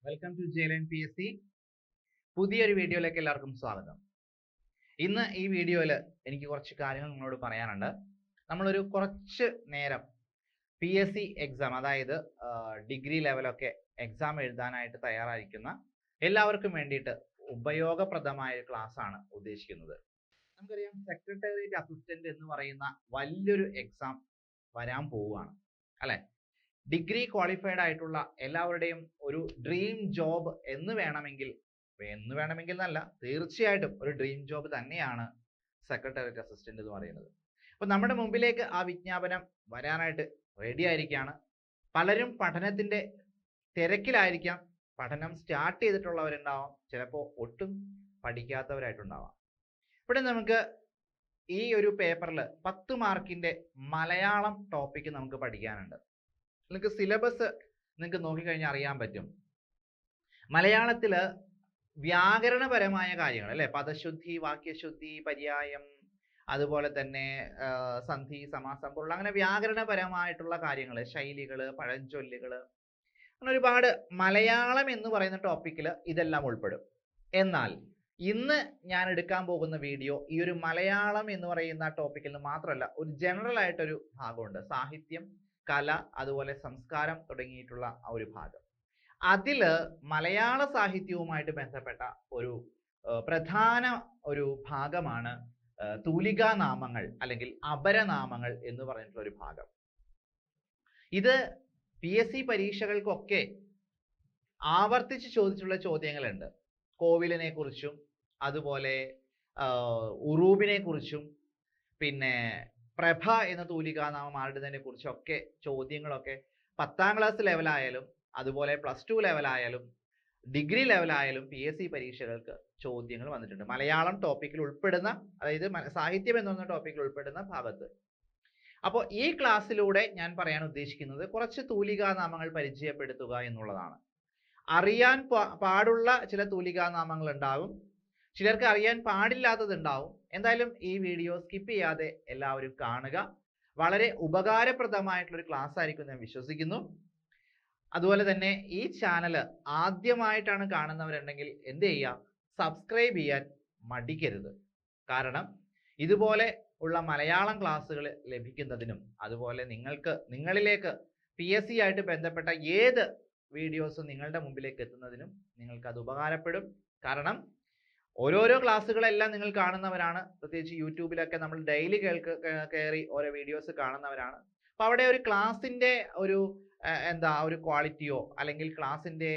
Welcome to ജെയിലൻ PSC. പുതിയൊരു വീഡിയോയിലേക്ക് എല്ലാവർക്കും സ്വാഗതം. ഇന്ന് ഈ വീഡിയോയിൽ എനിക്ക് കുറച്ച് കാര്യങ്ങൾ നിങ്ങളോട് പറയാനുണ്ട്. നമ്മളൊരു കുറച്ച് നേരം PSC എക്സാം, അതായത് ഡിഗ്രി ലെവലൊക്കെ എക്സാം എഴുതാനായിട്ട് തയ്യാറായിരിക്കുന്ന എല്ലാവർക്കും വേണ്ടിയിട്ട് ഉപയോഗപ്രദമായ ഒരു ക്ലാസ് ആണ് ഉദ്ദേശിക്കുന്നത്. നമുക്കറിയാം, സെക്രട്ടേറിയറ്റ് അസിസ്റ്റന്റ് എന്ന് പറയുന്ന വലിയൊരു എക്സാം വരാൻ പോവുകയാണ് അല്ലെ. ഡിഗ്രി ക്വാളിഫൈഡ് ആയിട്ടുള്ള എല്ലാവരുടെയും ഒരു ഡ്രീം ജോബ് എന്ന് വേണമെങ്കിൽ എന്നല്ല, തീർച്ചയായിട്ടും ഒരു ഡ്രീം ജോബ് തന്നെയാണ് സെക്രട്ടേറിയറ്റ് അസിസ്റ്റന്റ് എന്ന് പറയുന്നത്. അപ്പൊ നമ്മുടെ മുമ്പിലേക്ക് ആ വിജ്ഞാപനം വരാനായിട്ട് റെഡി ആയിരിക്കുകയാണ്. പലരും പഠനത്തിന്റെ തിരക്കിലായിരിക്കാം. പഠനം സ്റ്റാർട്ട് ചെയ്തിട്ടുള്ളവരുണ്ടാവാം, ചിലപ്പോൾ ഒട്ടും പഠിക്കാത്തവരായിട്ടുണ്ടാവാം. ഇവിടെ നമുക്ക് ഈ ഒരു പേപ്പറിൽ 10 മാർക്കിന്റെ മലയാളം ടോപ്പിക്ക് നമുക്ക് പഠിക്കാനുണ്ട്. നിങ്ങൾക്ക് സിലബസ് നിങ്ങൾക്ക് നോക്കിക്കഴിഞ്ഞാൽ അറിയാൻ പറ്റും. മലയാളത്തില് വ്യാകരണപരമായ കാര്യങ്ങൾ അല്ലെ, പദശുദ്ധി, വാക്യശുദ്ധി, പര്യായം, അതുപോലെ തന്നെ സന്ധി, സമാസം പോലുള്ള അങ്ങനെ വ്യാകരണപരമായിട്ടുള്ള കാര്യങ്ങൾ, ശൈലികള്, പഴഞ്ചൊല്ലുകള്, അങ്ങനെ ഒരുപാട് മലയാളം എന്ന് പറയുന്ന ടോപ്പിക്കിൽ ഇതെല്ലാം ഉൾപ്പെടും. എന്നാൽ ഇന്ന് ഞാൻ എടുക്കാൻ പോകുന്ന വീഡിയോ ഈ ഒരു മലയാളം എന്ന് പറയുന്ന ടോപ്പിക്കിൽ നിന്ന് മാത്രമല്ല, ഒരു ജനറൽ ആയിട്ടൊരു ഭാഗമുണ്ട്. സാഹിത്യം, കല, അതുപോലെ സംസ്കാരം തുടങ്ങിയിട്ടുള്ള ആ ഒരു ഭാഗം. അതില് മലയാള സാഹിത്യവുമായിട്ട് ബന്ധപ്പെട്ട ഒരു പ്രധാന ഒരു ഭാഗമാണ് തൂലികാനാമങ്ങൾ അല്ലെങ്കിൽ അപരനാമങ്ങൾ എന്ന് പറഞ്ഞിട്ടുള്ള ഒരു ഭാഗം. ഇത് PSC പരീക്ഷകൾക്കൊക്കെ ആവർത്തിച്ച് ചോദിച്ചിട്ടുള്ള ചോദ്യങ്ങളുണ്ട്. കോവിലിനെ കുറിച്ചും അതുപോലെ ഉറൂബിനെ കുറിച്ചും പിന്നെ പ്രഭ എന്ന തൂലികാനാമം ആരുടേതിനെ കുറിച്ചൊക്കെ ചോദ്യങ്ങളൊക്കെ 10ാം ക്ലാസ് ലെവലായാലും അതുപോലെ +2 ലെവലായാലും ഡിഗ്രി ലെവലായാലും PSC പരീക്ഷകൾക്ക് ചോദ്യങ്ങൾ വന്നിട്ടുണ്ട്. മലയാളം ടോപ്പിക്കിൽ ഉൾപ്പെടുന്ന, അതായത് സാഹിത്യം എന്ന് പറയുന്ന ടോപ്പിക്കിൽ ഉൾപ്പെടുന്ന ഭാഗത്ത്. അപ്പോൾ ഈ ക്ലാസ്സിലൂടെ ഞാൻ പറയാൻ ഉദ്ദേശിക്കുന്നത് കുറച്ച് തൂലികാനാമങ്ങൾ പരിചയപ്പെടുത്തുക എന്നുള്ളതാണ്. അറിയാൻ പാടുള്ള ചില തൂലികാനാമങ്ങൾ ഉണ്ടാകും, ചിലർക്ക് അറിയാൻ പാടില്ലാത്തത് ഉണ്ടാവും. എന്തായാലും ഈ വീഡിയോ സ്കിപ്പ് ചെയ്യാതെ എല്ലാവരും കാണുക. വളരെ ഉപകാരപ്രദമായിട്ടുള്ളൊരു ക്ലാസ് ആയിരിക്കും ഞാൻ വിശ്വസിക്കുന്നു. അതുപോലെ തന്നെ ഈ ചാനൽ ആദ്യമായിട്ടാണ് കാണുന്നവരുണ്ടെങ്കിൽ എന്ത് ചെയ്യുക, സബ്സ്ക്രൈബ് ചെയ്യാൻ മടിക്കരുത്. കാരണം ഇതുപോലെ ഉള്ള മലയാളം ക്ലാസ്സുകൾ ലഭിക്കുന്നതിനും അതുപോലെ നിങ്ങളിലേക്ക് PSC ആയിട്ട് ബന്ധപ്പെട്ട ഏത് വീഡിയോസും നിങ്ങളുടെ മുമ്പിലേക്ക് എത്തുന്നതിനും നിങ്ങൾക്ക് അത് ഉപകാരപ്പെടും. കാരണം ഓരോരോ ക്ലാസ്സുകളെല്ലാം നിങ്ങൾ കാണുന്നവരാണ്. പ്രത്യേകിച്ച് യൂട്യൂബിലൊക്കെ നമ്മൾ ഡെയിലി കയറി ഓരോ വീഡിയോസ് കാണുന്നവരാണ്. അപ്പൊ അവിടെ ഒരു ക്ലാസ്സിന്റെ ഒരു ഒരു ക്വാളിറ്റിയോ അല്ലെങ്കിൽ ക്ലാസ്സിന്റെ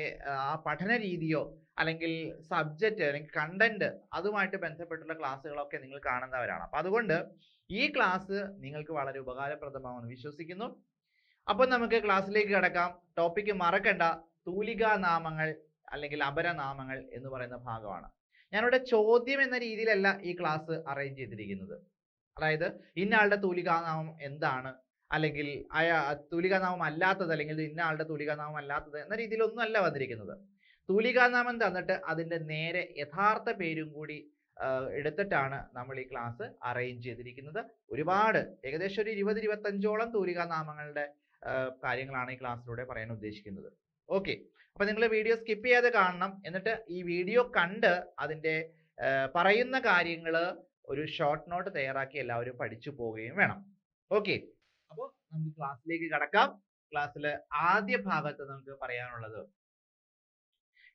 ആ പഠന രീതിയോ അല്ലെങ്കിൽ സബ്ജക്റ്റ് അല്ലെങ്കിൽ കണ്ടന്റ് അതുമായിട്ട് ബന്ധപ്പെട്ടുള്ള ക്ലാസ്സുകളൊക്കെ നിങ്ങൾ കാണുന്നവരാണ്. അപ്പൊ അതുകൊണ്ട് ഈ ക്ലാസ് നിങ്ങൾക്ക് വളരെ ഉപകാരപ്രദമാണെന്ന് വിശ്വസിക്കുന്നു. അപ്പൊ നമുക്ക് ക്ലാസ്സിലേക്ക് കടക്കാം. ടോപ്പിക്ക് മറക്കണ്ട, തൂലികാനാമങ്ങൾ അല്ലെങ്കിൽ അപരനാമങ്ങൾ എന്ന് പറയുന്ന ഭാഗമാണ്. ഞാനിവിടെ ചോദ്യം എന്ന രീതിയിലല്ല ഈ ക്ലാസ് അറേഞ്ച് ചെയ്തിരിക്കുന്നത്. അതായത് ഇന്ന ആളുടെ തൂലികാനാമം എന്താണ്, അല്ലെങ്കിൽ തൂലികാനാമം അല്ലാത്തത്, അല്ലെങ്കിൽ ഇന്ന ആളുടെ തൂലികാനാമം അല്ലാത്തത് എന്ന രീതിയിലൊന്നും അല്ല വന്നിരിക്കുന്നത്. തൂലികാനാമം തന്നിട്ട് അതിന്റെ നേരെ യഥാർത്ഥ പേരും കൂടി എടുത്തിട്ടാണ് നമ്മൾ ഈ ക്ലാസ് അറേഞ്ച് ചെയ്തിരിക്കുന്നത്. ഒരുപാട്, ഏകദേശം ഒരു 20-25ഓളം തൂലികാനാമങ്ങളുടെ കാര്യങ്ങളാണ് ഈ ക്ലാസ്സിലൂടെ പറയാൻ ഉദ്ദേശിക്കുന്നത്. ഓക്കെ, അപ്പൊ നിങ്ങൾ വീഡിയോ സ്കിപ്പ് ചെയ്യാതെ കാണണം. എന്നിട്ട് ഈ വീഡിയോ കണ്ട് അതിന്റെ പറയുന്ന കാര്യങ്ങൾ ഒരു ഷോർട്ട് നോട്ട് തയ്യാറാക്കി എല്ലാവരും പഠിച്ചു പോവുകയും വേണം. ഓക്കെ, അപ്പോൾ നമുക്ക് ക്ലാസ്സിലേക്ക് കടക്കാം. ക്ലാസ്സിലെ ആദ്യ ഭാഗത്ത് നമുക്ക് പറയാനുള്ളത്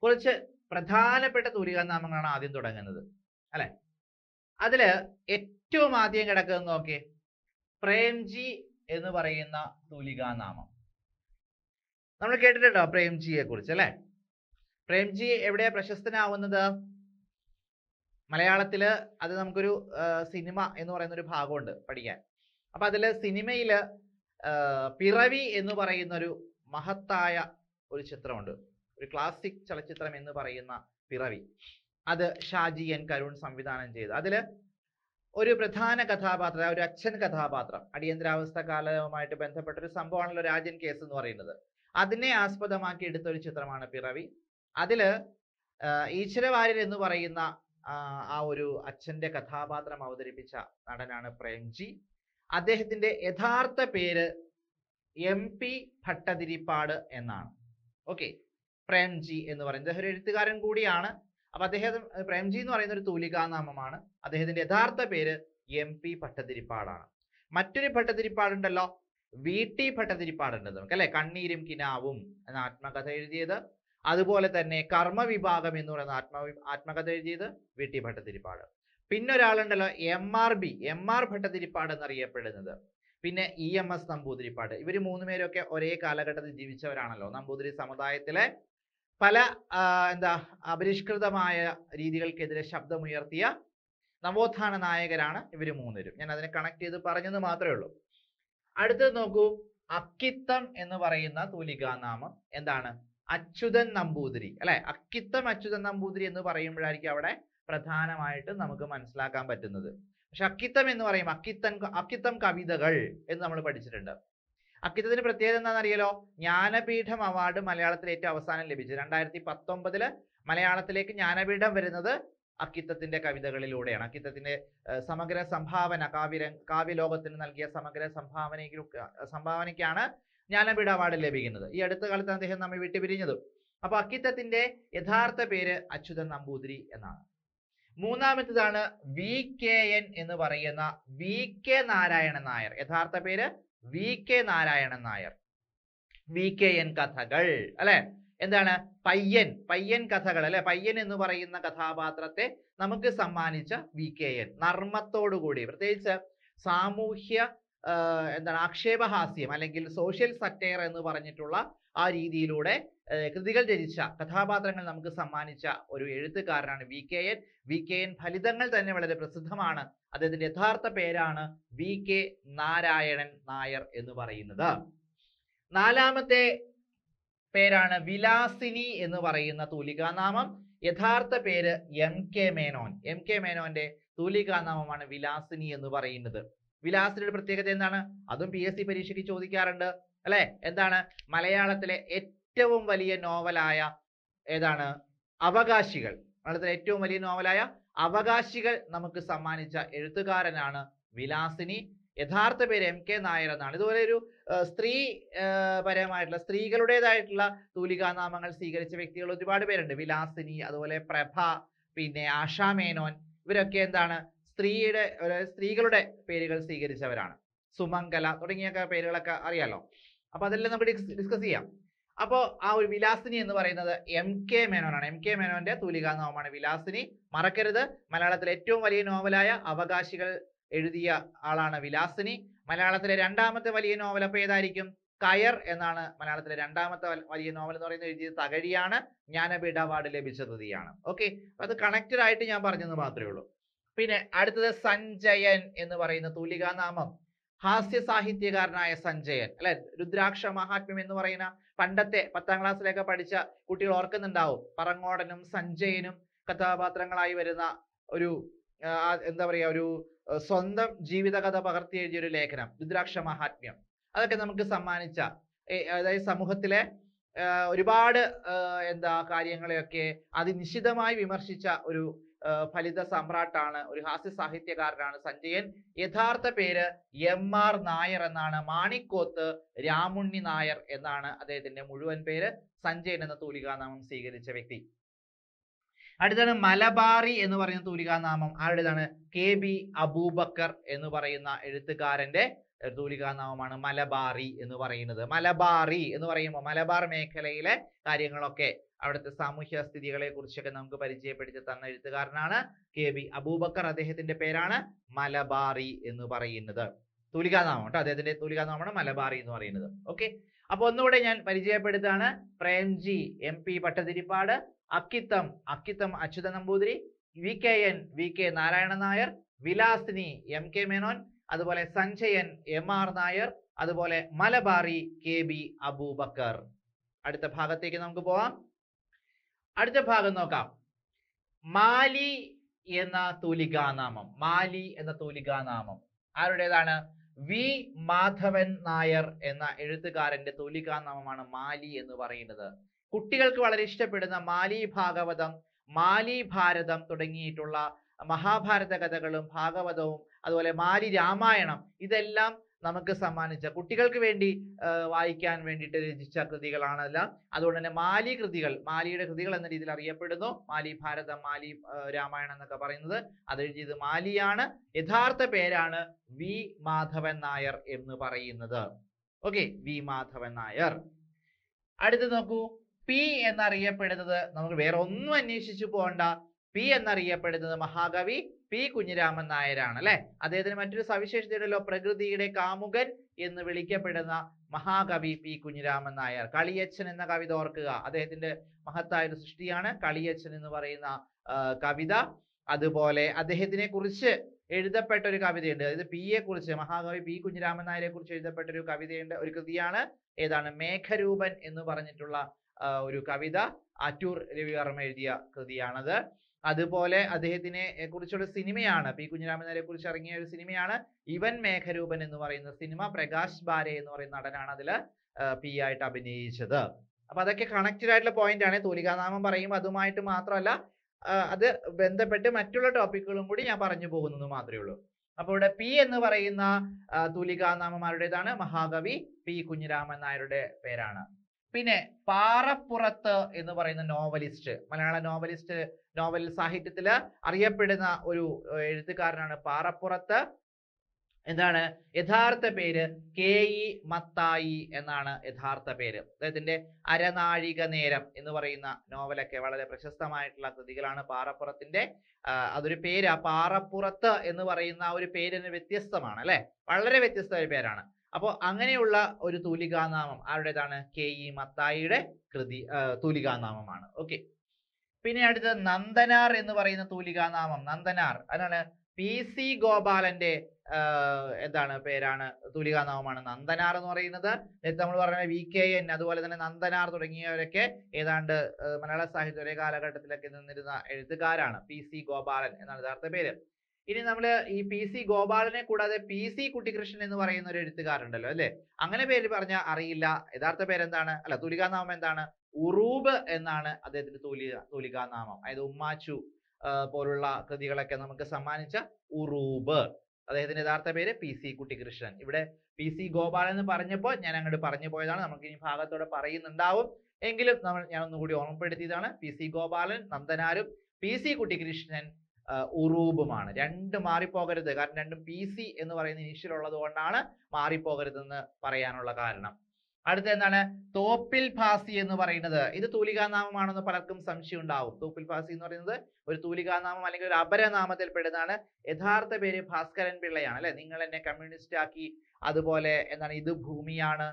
കുറച്ച് പ്രധാനപ്പെട്ട തൂലികാനാമങ്ങളാണ് ആദ്യം തുടങ്ങുന്നത് അല്ലെ. അതില് ഏറ്റവും ആദ്യം കിടക്കുന്നത് നോക്കിയേ, പ്രേംജി എന്ന് പറയുന്ന തൂലികാനാമം. നമ്മൾ കേട്ടിട്ടുണ്ടോ പ്രേംജിയെ കുറിച്ച് അല്ലെ? പ്രേംജി എവിടെയാ പ്രശസ്തനാവുന്നത്? മലയാളത്തില് അത് നമുക്കൊരു സിനിമ എന്ന് പറയുന്ന ഒരു ഭാഗമുണ്ട് പഠിക്കാൻ. അപ്പൊ അതില് സിനിമയില് പിറവി എന്ന് പറയുന്ന ഒരു മഹത്തായ ഒരു ചിത്രമുണ്ട്, ഒരു ക്ലാസിക് ചലച്ചിത്രം എന്ന് പറയുന്ന പിറവി. അത് ഷാജി N കരുൺ സംവിധാനം ചെയ്ത്, അതില് ഒരു പ്രധാന കഥാപാത്രം, ഒരു അച്ഛൻ കഥാപാത്രം, അടിയന്തരാവസ്ഥ കാലവുമായിട്ട് ബന്ധപ്പെട്ട ഒരു സംഭവമാണല്ലോ രാജൻ കേസ് എന്ന് പറയുന്നത്. അതിനെ ആസ്പദമാക്കി എടുത്ത ഒരു ചിത്രമാണ് പിറവി. അതില് ഈശ്വരവാര്യർ എന്ന് പറയുന്ന ആ ഒരു അച്ഛന്റെ കഥാപാത്രം അവതരിപ്പിച്ച നടനാണ് പ്രേംജി. അദ്ദേഹത്തിന്റെ യഥാർത്ഥ പേര് MP ഭട്ടതിരിപ്പാട് എന്നാണ്. ഓക്കെ, പ്രേംജി എന്ന് പറയുന്നത്. അദ്ദേഹം ഒരു എഴുത്തുകാരൻ കൂടിയാണ്. അപ്പൊ അദ്ദേഹം പ്രേംജി എന്ന് പറയുന്ന ഒരു തൂലികാനാമമാണ്. അദ്ദേഹത്തിന്റെ യഥാർത്ഥ പേര് MP ഭട്ടതിരിപ്പാടാണ്. മറ്റൊരു ഭട്ടതിരിപ്പാടുണ്ടല്ലോ, VT ഭട്ടതിരിപ്പാടുണ്ട് നമുക്ക് അല്ലെ, കണ്ണീരും കിനാവും എന്ന ആത്മകഥ എഴുതിയത്. അതുപോലെ തന്നെ കർമ്മവിഭാഗം എന്ന് പറയുന്ന ആത്മകഥ എഴുതിയത് VT ഭട്ടതിരിപ്പാട്. പിന്നെ ഒരാളുണ്ടല്ലോ MR ഭട്ടതിരിപ്പാട് എന്നറിയപ്പെടുന്നത്. പിന്നെ EMS നമ്പൂതിരിപ്പാട്. ഇവര് മൂന്നുപേരൊക്കെ ഒരേ കാലഘട്ടത്തിൽ ജീവിച്ചവരാണല്ലോ. നമ്പൂതിരി സമുദായത്തിലെ പല അപരിഷ്കൃതമായ രീതികൾക്കെതിരെ ശബ്ദമുയർത്തിയ നവോത്ഥാന നായകരാണ് ഇവര് മൂന്നുപേരും. ഞാൻ അതിനെ കണക്ട് ചെയ്ത് പറഞ്ഞെന്ന് മാത്രമേ ഉള്ളൂ. അടുത്തത് നോക്കൂ, അക്കിത്തം എന്ന് പറയുന്ന തൂലികാനാമം എന്താണ്? അച്യുതൻ നമ്പൂതിരി അല്ലെ. അക്കിത്തം അച്യുതൻ നമ്പൂതിരി എന്ന് പറയുമ്പോഴായിരിക്കും അവിടെ പ്രധാനമായിട്ടും നമുക്ക് മനസ്സിലാക്കാൻ പറ്റുന്നത്. പക്ഷെ അക്കിത്തം എന്ന് പറയും, അക്കിത്തം കവിതകൾ എന്ന് നമ്മൾ പഠിച്ചിട്ടുണ്ട്. അക്കിത്തത്തിന് പ്രത്യേകത എന്താണെന്ന് അറിയാലോ? ജ്ഞാനപീഠം അവാർഡ് മലയാളത്തിൽ ഏറ്റവും അവസാനം ലഭിച്ചത് 2019 മലയാളത്തിലേക്ക് ജ്ഞാനപീഠം വരുന്നത് അക്കിത്തത്തിന്റെ കവിതകളിലൂടെയാണ്. അക്കിത്തത്തിന്റെ സമഗ്ര സംഭാവന, കാവ്യലോകത്തിന് നൽകിയ സമഗ്ര സംഭാവനയ്ക്കാണ് ജ്ഞാനപീഠ അവാർഡ് ലഭിക്കുന്നത്. ഈ അടുത്ത കാലത്ത് അദ്ദേഹം നമ്മെ വിട്ടുപിരിഞ്ഞതും. അപ്പൊ അക്കിത്തത്തിന്റെ യഥാർത്ഥ പേര് അച്യുതൻ നമ്പൂതിരി എന്നാണ്. മൂന്നാമത്തേതാണ് VKN എന്ന് പറയുന്ന VK നാരായണൻ നായർ. യഥാർത്ഥ പേര് VK നാരായണൻ നായർ. VKN കഥകൾ അല്ലെ. എന്താണ്? പയ്യൻ കഥകൾ അല്ലെ. പയ്യൻ എന്ന് പറയുന്ന കഥാപാത്രത്തെ നമുക്ക് സമ്മാനിച്ച VKN നർമ്മത്തോടുകൂടി, പ്രത്യേകിച്ച് സാമൂഹ്യ ആക്ഷേപഹാസ്യം അല്ലെങ്കിൽ സോഷ്യൽ സറ്റയർ എന്ന് പറഞ്ഞിട്ടുള്ള ആ രീതിയിലൂടെ കൃതികൾ രചിച്ച കഥാപാത്രങ്ങൾ നമുക്ക് സമ്മാനിച്ച ഒരു എഴുത്തുകാരനാണ് VKN. VKN ഫലിതങ്ങൾ തന്നെ വളരെ പ്രസിദ്ധമാണ്. അദ്ദേഹത്തിന്റെ യഥാർത്ഥ പേരാണ് VK നാരായണൻ നായർ എന്ന് പറയുന്നത്. നാലാമത്തെ പേരാണ് വിലാസിനി എന്ന് പറയുന്ന തൂലികാനാമം. യഥാർത്ഥ പേര് MK മേനോൻ. MK മേനോന്റെ തൂലികാനാമമാണ് വിലാസിനി എന്ന് പറയുന്നത്. വിലാസിനിയുടെ പ്രത്യേകത എന്താണ്? അതും PSC പരീക്ഷയ്ക്ക് ചോദിക്കാറുണ്ട് അല്ലെ. എന്താണ്? മലയാളത്തിലെ ഏറ്റവും വലിയ നോവലായ ഏതാണ്? അവകാശികൾ. മലയാളത്തിലെ ഏറ്റവും വലിയ നോവലായ അവകാശികൾ നമുക്ക് സമ്മാനിച്ച എഴുത്തുകാരനാണ് വിലാസിനി. യഥാർത്ഥ പേര് MK നായർ എന്നാണ്. ഇതുപോലെ ഒരു സ്ത്രീ പരമായിട്ടുള്ള സ്ത്രീകളുടേതായിട്ടുള്ള തൂലികാനാമങ്ങൾ സ്വീകരിച്ച വ്യക്തികൾ ഒരുപാട് പേരുണ്ട്. വിലാസിനി, അതുപോലെ പ്രഭ, പിന്നെ ആശാ മേനോൻ. ഇവരൊക്കെ എന്താണ്? സ്ത്രീകളുടെ പേരുകൾ സ്വീകരിച്ചവരാണ്. സുമംഗല തുടങ്ങിയ പേരുകളൊക്കെ അറിയാലോ. അപ്പൊ അതെല്ലാം നമുക്ക് ഡിസ്കസ് ചെയ്യാം. അപ്പോൾ ആ ഒരു വിലാസിനി എന്ന് പറയുന്നത് MK മേനോനാണ്. MK മേനോന്റെ തൂലികാനാമമാണ് വിലാസിനി. മറക്കരുത്, മലയാളത്തിലെ ഏറ്റവും വലിയ നോവലായ അവകാശികൾ എഴുതിയ ആളാണ് വിലാസിനി. മലയാളത്തിലെ രണ്ടാമത്തെ വലിയ നോവൽ അപ്പൊ ഏതായിരിക്കും? കയർ എന്നാണ് മലയാളത്തിലെ രണ്ടാമത്തെ വലിയ നോവൽ എന്ന് പറയുന്നത്. എഴുതിയത് തകഴിയാണ്. ജ്ഞാനപീഠ അവാർഡ് ലഭിച്ച കൃതിയാണ്. ഓക്കെ, അത് കണക്റ്റഡ് ആയിട്ട് ഞാൻ പറഞ്ഞെന്ന് മാത്രമേ ഉള്ളൂ. പിന്നെ അടുത്തത് സഞ്ജയൻ എന്ന് പറയുന്ന തൂലികാനാമം. ഹാസ്യ സാഹിത്യകാരനായ സഞ്ജയൻ അല്ലെ. രുദ്രാക്ഷ മഹാത്മ്യം എന്ന് പറയുന്ന പണ്ടത്തെ 10ാം ക്ലാസ്സിലൊക്കെ പഠിച്ച കുട്ടികൾ ഓർക്കുന്നുണ്ടാവും. പറങ്ങോടനും സഞ്ജയനും കഥാപാത്രങ്ങളായി വരുന്ന ഒരു ഒരു സ്വന്തം ജീവിതകഥ പകർത്തി എഴുതിയ ഒരു ലേഖനം രുദ്രാക്ഷ മഹാത്മ്യം. അതൊക്കെ നമുക്ക് സമ്മാനിച്ച, അതായത് സമൂഹത്തിലെ ഒരുപാട് കാര്യങ്ങളെയൊക്കെ അതിനിശിതമായി വിമർശിച്ച ഒരു ഫലിത സമ്രാട്ടാണ്, ഒരു ഹാസ്യ സാഹിത്യകാരനാണ് സഞ്ജയൻ. യഥാർത്ഥ പേര് MR നായർ എന്നാണ്. മാണിക്കോത്ത് രാമുണ്ണി നായർ എന്നാണ് അദ്ദേഹത്തിന്റെ മുഴുവൻ പേര്. സഞ്ജയൻ എന്ന തൂലികാനാമം സ്വീകരിച്ച വ്യക്തി. അടുത്താണ് മലബാറി എന്ന് പറയുന്ന തൂലികാനാമം. ആരുടേതാണ്? KB അബൂബക്കർ എന്ന് പറയുന്ന എഴുത്തുകാരന്റെ തൂലികാനാമമാണ് മലബാറി എന്ന് പറയുന്നത്. മലബാറി എന്ന് പറയുമ്പോൾ മലബാർ മേഖലയിലെ കാര്യങ്ങളൊക്കെ, അവിടുത്തെ സാമൂഹ്യ സ്ഥിതികളെ കുറിച്ചൊക്കെ നമുക്ക് പരിചയപ്പെടുത്തി തന്ന എഴുത്തുകാരനാണ് KB അബൂബക്കർ. അദ്ദേഹത്തിന്റെ പേരാണ് മലബാറി എന്ന് പറയുന്നത്. തൂലികാനാമം കേട്ടോ, അദ്ദേഹത്തിന്റെ തൂലികാനാമമാണ് മലബാറി എന്ന് പറയുന്നത്. ഓക്കെ, അപ്പൊ ഒന്നുകൂടെ ഞാൻ പരിചയപ്പെടുത്താണ്. Premji MP Bhattathiripad, Akkitham Achuthan Namboothiri, VKN VK Narayanan Nair, Vilasini MK Menon, അതുപോലെ സഞ്ജയൻ MR നായർ, അതുപോലെ മലബാറി KB അബൂബക്കർ. അടുത്ത ഭാഗത്തേക്ക് നമുക്ക് പോവാം. അടുത്ത ഭാഗം നോക്കാം. മാലി എന്ന തൂലികാനാമം. മാലി എന്ന തൂലികാനാമം ആരുടേതാണ്? V മാധവൻ നായർ എന്ന എഴുത്തുകാരന്റെ തൂലികാനാമമാണ് മാലി എന്ന് പറയുന്നത്. കുട്ടികൾക്ക് വളരെ ഇഷ്ടപ്പെടുന്ന മാലി ഭാഗവതം, മാലി ഭാരതം തുടങ്ങിയിട്ടുള്ള മഹാഭാരത കഥകളും ഭാഗവതവും, അതുപോലെ മാലി രാമായണം, ഇതെല്ലാം നമുക്ക് സമ്മാനിച്ച കുട്ടികൾക്ക് വേണ്ടി വായിക്കാൻ വേണ്ടിയിട്ട് രചിച്ച കൃതികളാണെല്ലാം. അതുകൊണ്ട് തന്നെ മാലി കൃതികൾ, മാലിയുടെ കൃതികൾ എന്ന രീതിയിൽ അറിയപ്പെടുന്നു. മാലി ഭാരതം, മാലി രാമായണം എന്നൊക്കെ പറയുന്നത് അത് എഴുതിയത് മാലിയാണ്. യഥാർത്ഥ പേരാണ് വി മാധവൻ നായർ എന്ന് പറയുന്നത്. Okay, V Madhavan Nair. അടുത്ത് നോക്കൂ, പി എന്നറിയപ്പെടുന്നത്, നമുക്ക് വേറെ ഒന്നും അന്വേഷിച്ചു പോകണ്ട, പി എന്നറിയപ്പെടുന്നത് മഹാകവി പി കുഞ്ഞിരാമൻ നായരാണ് അല്ലെ. അദ്ദേഹത്തിന് മറ്റൊരു സവിശേഷതയുണ്ടല്ലോ, പ്രകൃതിയുടെ കാമുകൻ എന്ന് വിളിക്കപ്പെടുന്ന മഹാകവി പി കുഞ്ഞിരാമൻ നായർ. കളിയച്ഛൻ എന്ന കവിത ഓർക്കുക, അദ്ദേഹത്തിന്റെ മഹത്തായ ഒരു സൃഷ്ടിയാണ് കളിയച്ഛൻ എന്ന് പറയുന്ന കവിത. അതുപോലെ അദ്ദേഹത്തിനെ കുറിച്ച് എഴുതപ്പെട്ട ഒരു കവിതയുണ്ട്, അതായത് പിയെ കുറിച്ച്, മഹാകവി പി കുഞ്ഞിരാമൻ നായരെ കുറിച്ച് എഴുതപ്പെട്ട ഒരു കവിതയുണ്ട്, ഒരു കൃതിയാണ്. ഏതാണ്? മേഘരൂപൻ എന്ന് പറഞ്ഞിട്ടുള്ള ഒരു കവിത. ആറ്റൂർ രവിവർമ്മ എഴുതിയ കൃതിയാണത്. അതുപോലെ അദ്ദേഹത്തിനെ കുറിച്ചുള്ള സിനിമയാണ്, പി കുഞ്ഞിരാമൻ നായരെ കുറിച്ച് ഇറങ്ങിയ ഒരു സിനിമയാണ് ഇവൻ മേഘരൂപൻ എന്ന് പറയുന്ന സിനിമ. പ്രകാശ് ബാരെ എന്ന് പറയുന്ന നടനാണ് അതിൽ പി ആയിട്ട് അഭിനയിച്ചത്. അപ്പൊ അതൊക്കെ കണക്റ്റഡ് ആയിട്ടുള്ള പോയിന്റ് ആണ്. തൂലികാനാമം പറയുമ്പോൾ അതുമായിട്ട് മാത്രമല്ല, അത് ബന്ധപ്പെട്ട് മറ്റുള്ള ടോപ്പിക്കുകളും കൂടി ഞാൻ പറഞ്ഞു പോകുന്നത് മാത്രമേ ഉള്ളൂ. അപ്പോൾ ഇവിടെ പി എന്ന് പറയുന്ന തൂലികാനാമമാരുടേതാണ്, മഹാകവി പി കുഞ്ഞിരാമൻ നായരുടെ പേരാണ്. പിന്നെ പാറപ്പുറത്ത് എന്ന് പറയുന്ന നോവലിസ്റ്റ്, മലയാള നോവലിസ്റ്റ്, നോവൽ സാഹിത്യത്തില് അറിയപ്പെടുന്ന ഒരു എഴുത്തുകാരനാണ് പാറപ്പുറത്ത്. എന്താണ് യഥാർത്ഥ പേര്? KE മത്തായി എന്നാണ് യഥാർത്ഥ പേര്. അദ്ദേഹത്തിന്റെ അരനാഴിക നേരം എന്ന് പറയുന്ന നോവലൊക്കെ വളരെ പ്രശസ്തമായിട്ടുള്ള കൃതികളാണ് പാറപ്പുറത്തിന്റെ. അതൊരു പേര്, പാറപ്പുറത്ത് എന്ന് പറയുന്ന ഒരു പേരിന് വ്യത്യസ്തമാണ് അല്ലെ, വളരെ വ്യത്യസ്ത ഒരു പേരാണ്. അപ്പോൾ അങ്ങനെയുള്ള ഒരു തൂലികാനാമം ആരുടേതാണ്? KE മത്തായിയുടെ കൃതി തൂലികാനാമമാണ്. ഓക്കെ, പിന്നെ അടുത്തത് നന്ദനാർ എന്ന് പറയുന്ന തൂലികാനാമം. നന്ദനാർ അതാണ് PC ഗോപാലന്റെ എന്താണ് പേരാണ്, തൂലികാനാമമാണ് നന്ദനാർ എന്ന് പറയുന്നത്. നേരത്തെ നമ്മൾ പറഞ്ഞ VKN, അതുപോലെ തന്നെ നന്ദനാർ തുടങ്ങിയവരൊക്കെ ഏതാണ്ട് മലയാള സാഹിത്യ ഒരേ കാലഘട്ടത്തിലൊക്കെ നിന്നിരുന്ന എഴുത്തുകാരാണ്. PC ഗോപാലൻ എന്നാണ് യഥാർത്ഥ പേര്. ഇനി നമ്മൾ ഈ PC ഗോപാലനെ കൂടാതെ PC കുട്ടിക്കൃഷ്ണൻ എന്ന് പറയുന്ന ഒരു എഴുത്തുകാരുണ്ടല്ലോ അല്ലെ, അങ്ങനെ പേര് പറഞ്ഞാൽ അറിയില്ല. യഥാർത്ഥ പേരെന്താണ്? അല്ല, തൂലികാനാമം എന്താണ്? ഉറൂബ് എന്നാണ് അദ്ദേഹത്തിന്റെ തൂലികാനാമം. അതായത് ഉമ്മാച്ചു പോലുള്ള കൃതികളൊക്കെ നമുക്ക് സമ്മാനിച്ച ഉറൂബ്. അദ്ദേഹത്തിന്റെ യഥാർത്ഥ പേര് PC കുട്ടിക്കൃഷ്ണൻ. ഇവിടെ PC ഗോപാലൻ എന്ന് പറഞ്ഞപ്പോൾ ഞാൻ അങ്ങോട്ട് പറഞ്ഞു പോയതാണ്, നമുക്ക് ഇനി ഭാഗത്തോടെ പറയുന്നുണ്ടാവും, എങ്കിലും ഞാൻ ഒന്നുകൂടി ഓർമ്മപ്പെടുത്തിയതാണ്. PC Gopalan നന്ദനാരും PC Kuttikrishnan ഉറൂബുമാണ്. രണ്ടും മാറിപ്പോകരുത്, കാരണം രണ്ടും PC എന്ന് പറയുന്ന ഇനീഷ്യൽ ഉള്ളത് കൊണ്ടാണ് മാറിപ്പോകരുതെന്ന് പറയാനുള്ള കാരണം. അടുത്ത എന്താണ്? തോപ്പിൽ ഭാസി എന്ന് പറയുന്നത്. ഇത് തൂലികാനാമമാണെന്ന് പലർക്കും സംശയം ഉണ്ടാവും. തോപ്പിൽ ഭാസി എന്ന് പറയുന്നത് ഒരു തൂലികാനാമം അല്ലെങ്കിൽ ഒരു അപരനാമത്തിൽ പെടുന്നതാണ്. യഥാർത്ഥ പേര് ഭാസ്കരൻ പിള്ളയാണ് അല്ലെ. നിങ്ങൾ എന്നെ കമ്മ്യൂണിസ്റ്റ് ആക്കി, അതുപോലെ എന്താണ്, ഇത് ഭൂമിയാണ്,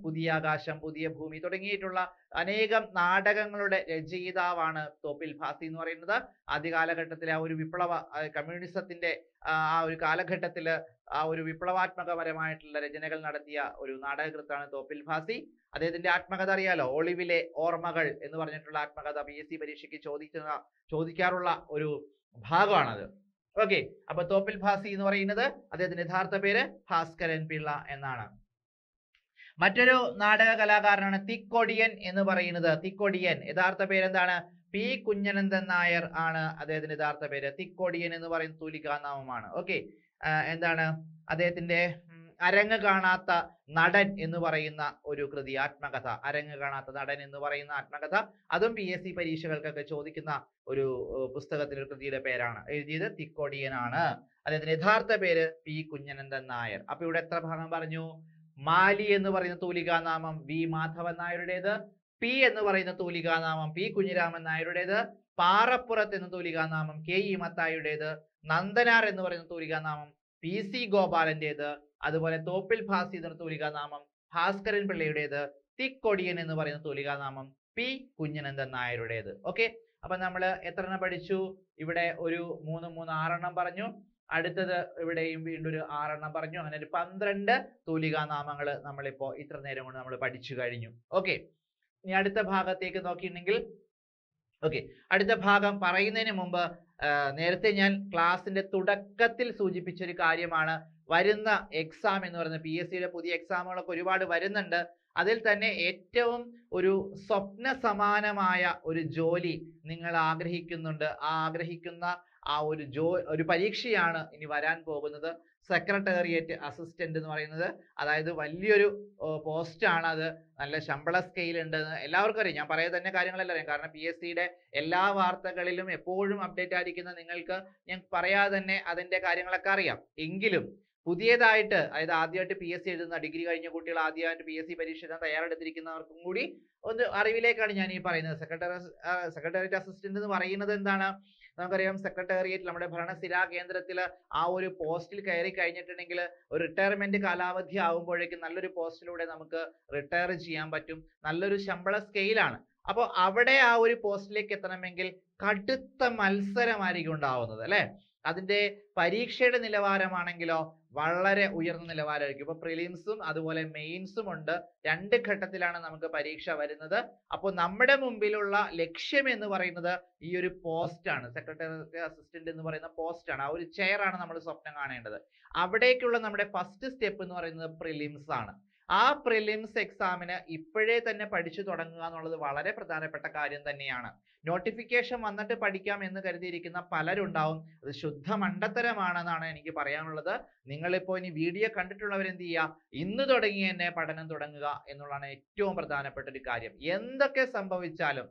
പുതിയ ആകാശം, പുതിയ ഭൂമി തുടങ്ങിയിട്ടുള്ള അനേകം നാടകങ്ങളുടെ രചയിതാവാണ് തോപ്പിൽ ഭാസി എന്ന് പറയുന്നത്. ആദ്യ കാലഘട്ടത്തിലെ ആ ഒരു വിപ്ലവ കമ്മ്യൂണിസത്തിന്റെ ആ ഒരു കാലഘട്ടത്തില് ആ ഒരു വിപ്ലവാത്മകപരമായിട്ടുള്ള രചനകൾ നടത്തിയ ഒരു നാടകകൃത്താണ് തോപ്പിൽ ഭാസി. അദ്ദേഹത്തിന്റെ ആത്മകഥ അറിയാലോ, ഒളിവിലെ ഓർമ്മകൾ എന്ന് പറഞ്ഞിട്ടുള്ള ആത്മകഥ PSC പരീക്ഷയ്ക്ക് ചോദിക്കാറുള്ള ഒരു ഭാഗമാണത്. ഓക്കെ, അപ്പൊ തോപ്പിൽ ഭാസി എന്ന് പറയുന്നത് അദ്ദേഹത്തിന്റെ യഥാർത്ഥ പേര് ഭാസ്കരൻ പിള്ള എന്നാണ്. മറ്റൊരു നാടക കലാകാരനാണ് തിക്കൊടിയൻ എന്ന് പറയുന്നത്. തിക്കൊടിയൻ യഥാർത്ഥ പേരെന്താണ്? P കുഞ്ഞനന്ദൻ നായർ ആണ് അദ്ദേഹത്തിന്റെ യഥാർത്ഥ പേര്. തിക്കൊടിയൻ എന്ന് പറയുന്ന തൂലികാനാമമാണ്. ഓക്കെ, എന്താണ് അദ്ദേഹത്തിന്റെ അരങ്ങ് കാണാത്ത നടൻ എന്ന് പറയുന്ന ഒരു കൃതി, ആത്മകഥ. അരങ്ങ് കാണാത്ത നടൻ എന്ന് പറയുന്ന ആത്മകഥ, അതും PSC പരീക്ഷകൾക്കൊക്കെ ചോദിക്കുന്ന ഒരു പുസ്തകത്തിലെ കൃതിയുടെ പേരാണ്. എഴുതിയത് തിക്കൊടിയനാണ്. അദ്ദേഹത്തിന്റെ യഥാർത്ഥ പേര് P കുഞ്ഞനന്ദൻ നായർ. അപ്പൊ ഇവിടെ എത്ര ഭാഗം പറഞ്ഞു? മാലി എന്ന് പറയുന്ന തൂലികാനാമം V മാധവൻ നായരുടേത്, P എന്ന് പറയുന്ന തൂലികാനാമം P കുഞ്ഞിരാമൻ നായരുടേത്, പാറപ്പുറത്ത് എന്ന തൂലികാനാമം KE മത്തായിയുടേത്, നന്ദനാർ എന്ന് പറയുന്ന തൂലികാനാമം PC ഗോപാലന്റേത്, അതുപോലെ തോപ്പിൽ ഭാസി എന്ന തൂലികാനാമം ഭാസ്കരൻ പിള്ളയുടേത്, തിക്കൊടിയൻ എന്ന് പറയുന്ന തൂലികാനാമം P കുഞ്ഞനന്ദൻ നായരുടേത്. ഓക്കെ, അപ്പൊ നമ്മൾ എത്ര എണ്ണം പഠിച്ചു? ഇവിടെ ഒരു 6 എണ്ണം പറഞ്ഞു. അടുത്തത് ഇവിടെയും വീണ്ടും ഒരു 6 എണ്ണം പറഞ്ഞു. അങ്ങനെ ഒരു 12 തൂലികാനാമങ്ങൾ നമ്മളിപ്പോ ഇത്ര നേരം കൊണ്ട് നമ്മൾ പഠിച്ചു കഴിഞ്ഞു. ഓക്കെ, ഇനി അടുത്ത ഭാഗത്തേക്ക് നോക്കിയിട്ടുണ്ടെങ്കിൽ, ഓക്കെ, അടുത്ത ഭാഗം പറയുന്നതിന് മുമ്പ് നേരത്തെ ഞാൻ ക്ലാസിന്റെ തുടക്കത്തിൽ സൂചിപ്പിച്ച ഒരു കാര്യമാണ് വരുന്ന എക്സാം എന്ന് പറയുന്നത്. PSCയുടെ പുതിയ എക്സാമുകളൊക്കെ ഒരുപാട് വരുന്നുണ്ട്. അതിൽ തന്നെ ഏറ്റവും ഒരു സ്വപ്ന സമാനമായ ഒരു ജോലി നിങ്ങൾ ആഗ്രഹിക്കുന്നുണ്ട്. ആ ആഗ്രഹിക്കുന്ന ആ ഒരു പരീക്ഷയാണ് ഇനി വരാൻ പോകുന്നത്. സെക്രട്ടേറിയറ്റ് അസിസ്റ്റന്റ് എന്ന് പറയുന്നത്. അതായത് വലിയൊരു പോസ്റ്റ് ആണ് അത്. നല്ല ശമ്പള സ്കെയിൽ ഉണ്ട് എല്ലാവർക്കും അറിയാം. ഞാൻ പറയാതെ തന്നെ കാര്യങ്ങളെല്ലാം അറിയാം. കാരണം PSCയുടെ എല്ലാ വാർത്തകളിലും എപ്പോഴും അപ്ഡേറ്റ് ആയിരിക്കുന്ന നിങ്ങൾക്ക് ഞാൻ പറയാതെ തന്നെ അതിന്റെ കാര്യങ്ങളൊക്കെ അറിയാം. എങ്കിലും പുതിയതായിട്ട്, അതായത് ആദ്യമായിട്ട് PSC എഴുതുന്ന, ഡിഗ്രി കഴിഞ്ഞ കുട്ടികൾ ആദ്യമായിട്ട് PSC പരീക്ഷ എഴുതാൻ തയ്യാറെടുത്തിരിക്കുന്നവർക്കും കൂടി ഒന്ന് അറിവിലേക്കാണ് ഞാൻ ഈ പറയുന്നത്. സെക്രട്ടേറിയറ്റ് അസിസ്റ്റന്റ് എന്ന് പറയുന്നത് എന്താണ്? നമുക്കറിയാം, സെക്രട്ടേറിയറ്റ് നമ്മുടെ ഭരണസിരാ കേന്ദ്രത്തിൽ ആ ഒരു പോസ്റ്റിൽ കയറി കഴിഞ്ഞിട്ടുണ്ടെങ്കിൽ ഒരു റിട്ടയർമെന്റ് കാലാവധി ആകുമ്പോഴേക്കും നല്ലൊരു പോസ്റ്റിലൂടെ നമുക്ക് റിട്ടയർ ചെയ്യാൻ പറ്റും. നല്ലൊരു ശമ്പള സ്കെയിലാണ്. അപ്പോൾ അവിടെ ആ ഒരു പോസ്റ്റിലേക്ക് എത്തണമെങ്കിൽ കടുത്ത മത്സരമായിരിക്കും ഉണ്ടാവുന്നത് അല്ലെ. അതിന്റെ പരീക്ഷയുടെ നിലവാരമാണെങ്കിലോ വളരെ ഉയർന്ന നിലവാരമായിരിക്കും. ഇപ്പൊ പ്രിലിംസും അതുപോലെ മെയിൻസും ഉണ്ട്. 2 ഘട്ടത്തിലാണ് നമുക്ക് പരീക്ഷ വരുന്നത്. അപ്പോൾ നമ്മുടെ മുമ്പിലുള്ള ലക്ഷ്യം എന്ന് പറയുന്നത് ഈ ഒരു പോസ്റ്റ് ആണ്. സെക്രട്ടേറിയറ്റ് അസിസ്റ്റന്റ് എന്ന് പറയുന്ന പോസ്റ്റ് ആണ്. ആ ഒരു ചെയർ ആണ് നമ്മൾ സ്വപ്നം കാണേണ്ടത്. അവിടേക്കുള്ള നമ്മുടെ ഫസ്റ്റ് സ്റ്റെപ്പ് എന്ന് പറയുന്നത് പ്രിലിംസ് ആണ്. ആ പ്രിലിംസ് എക്സാമിന് ഇപ്പോഴേ തന്നെ പഠിച്ചു തുടങ്ങുക എന്നുള്ളത് വളരെ പ്രധാനപ്പെട്ട കാര്യം തന്നെയാണ്. നോട്ടിഫിക്കേഷൻ വന്നിട്ട് പഠിക്കാം എന്ന് കരുതിയിരിക്കുന്ന പലരുണ്ടാവും. അത് ശുദ്ധ മണ്ടത്തരമാണെന്നാണ് എനിക്ക് പറയാനുള്ളത്. നിങ്ങളിപ്പോൾ ഇനി വീഡിയോ കണ്ടിട്ടുള്ളവർ എന്ത് ചെയ്യുക? ഇന്ന് തുടങ്ങി തന്നെ പഠനം തുടങ്ങുക എന്നുള്ളതാണ് ഏറ്റവും പ്രധാനപ്പെട്ട ഒരു കാര്യം. എന്തൊക്കെ സംഭവിച്ചാലും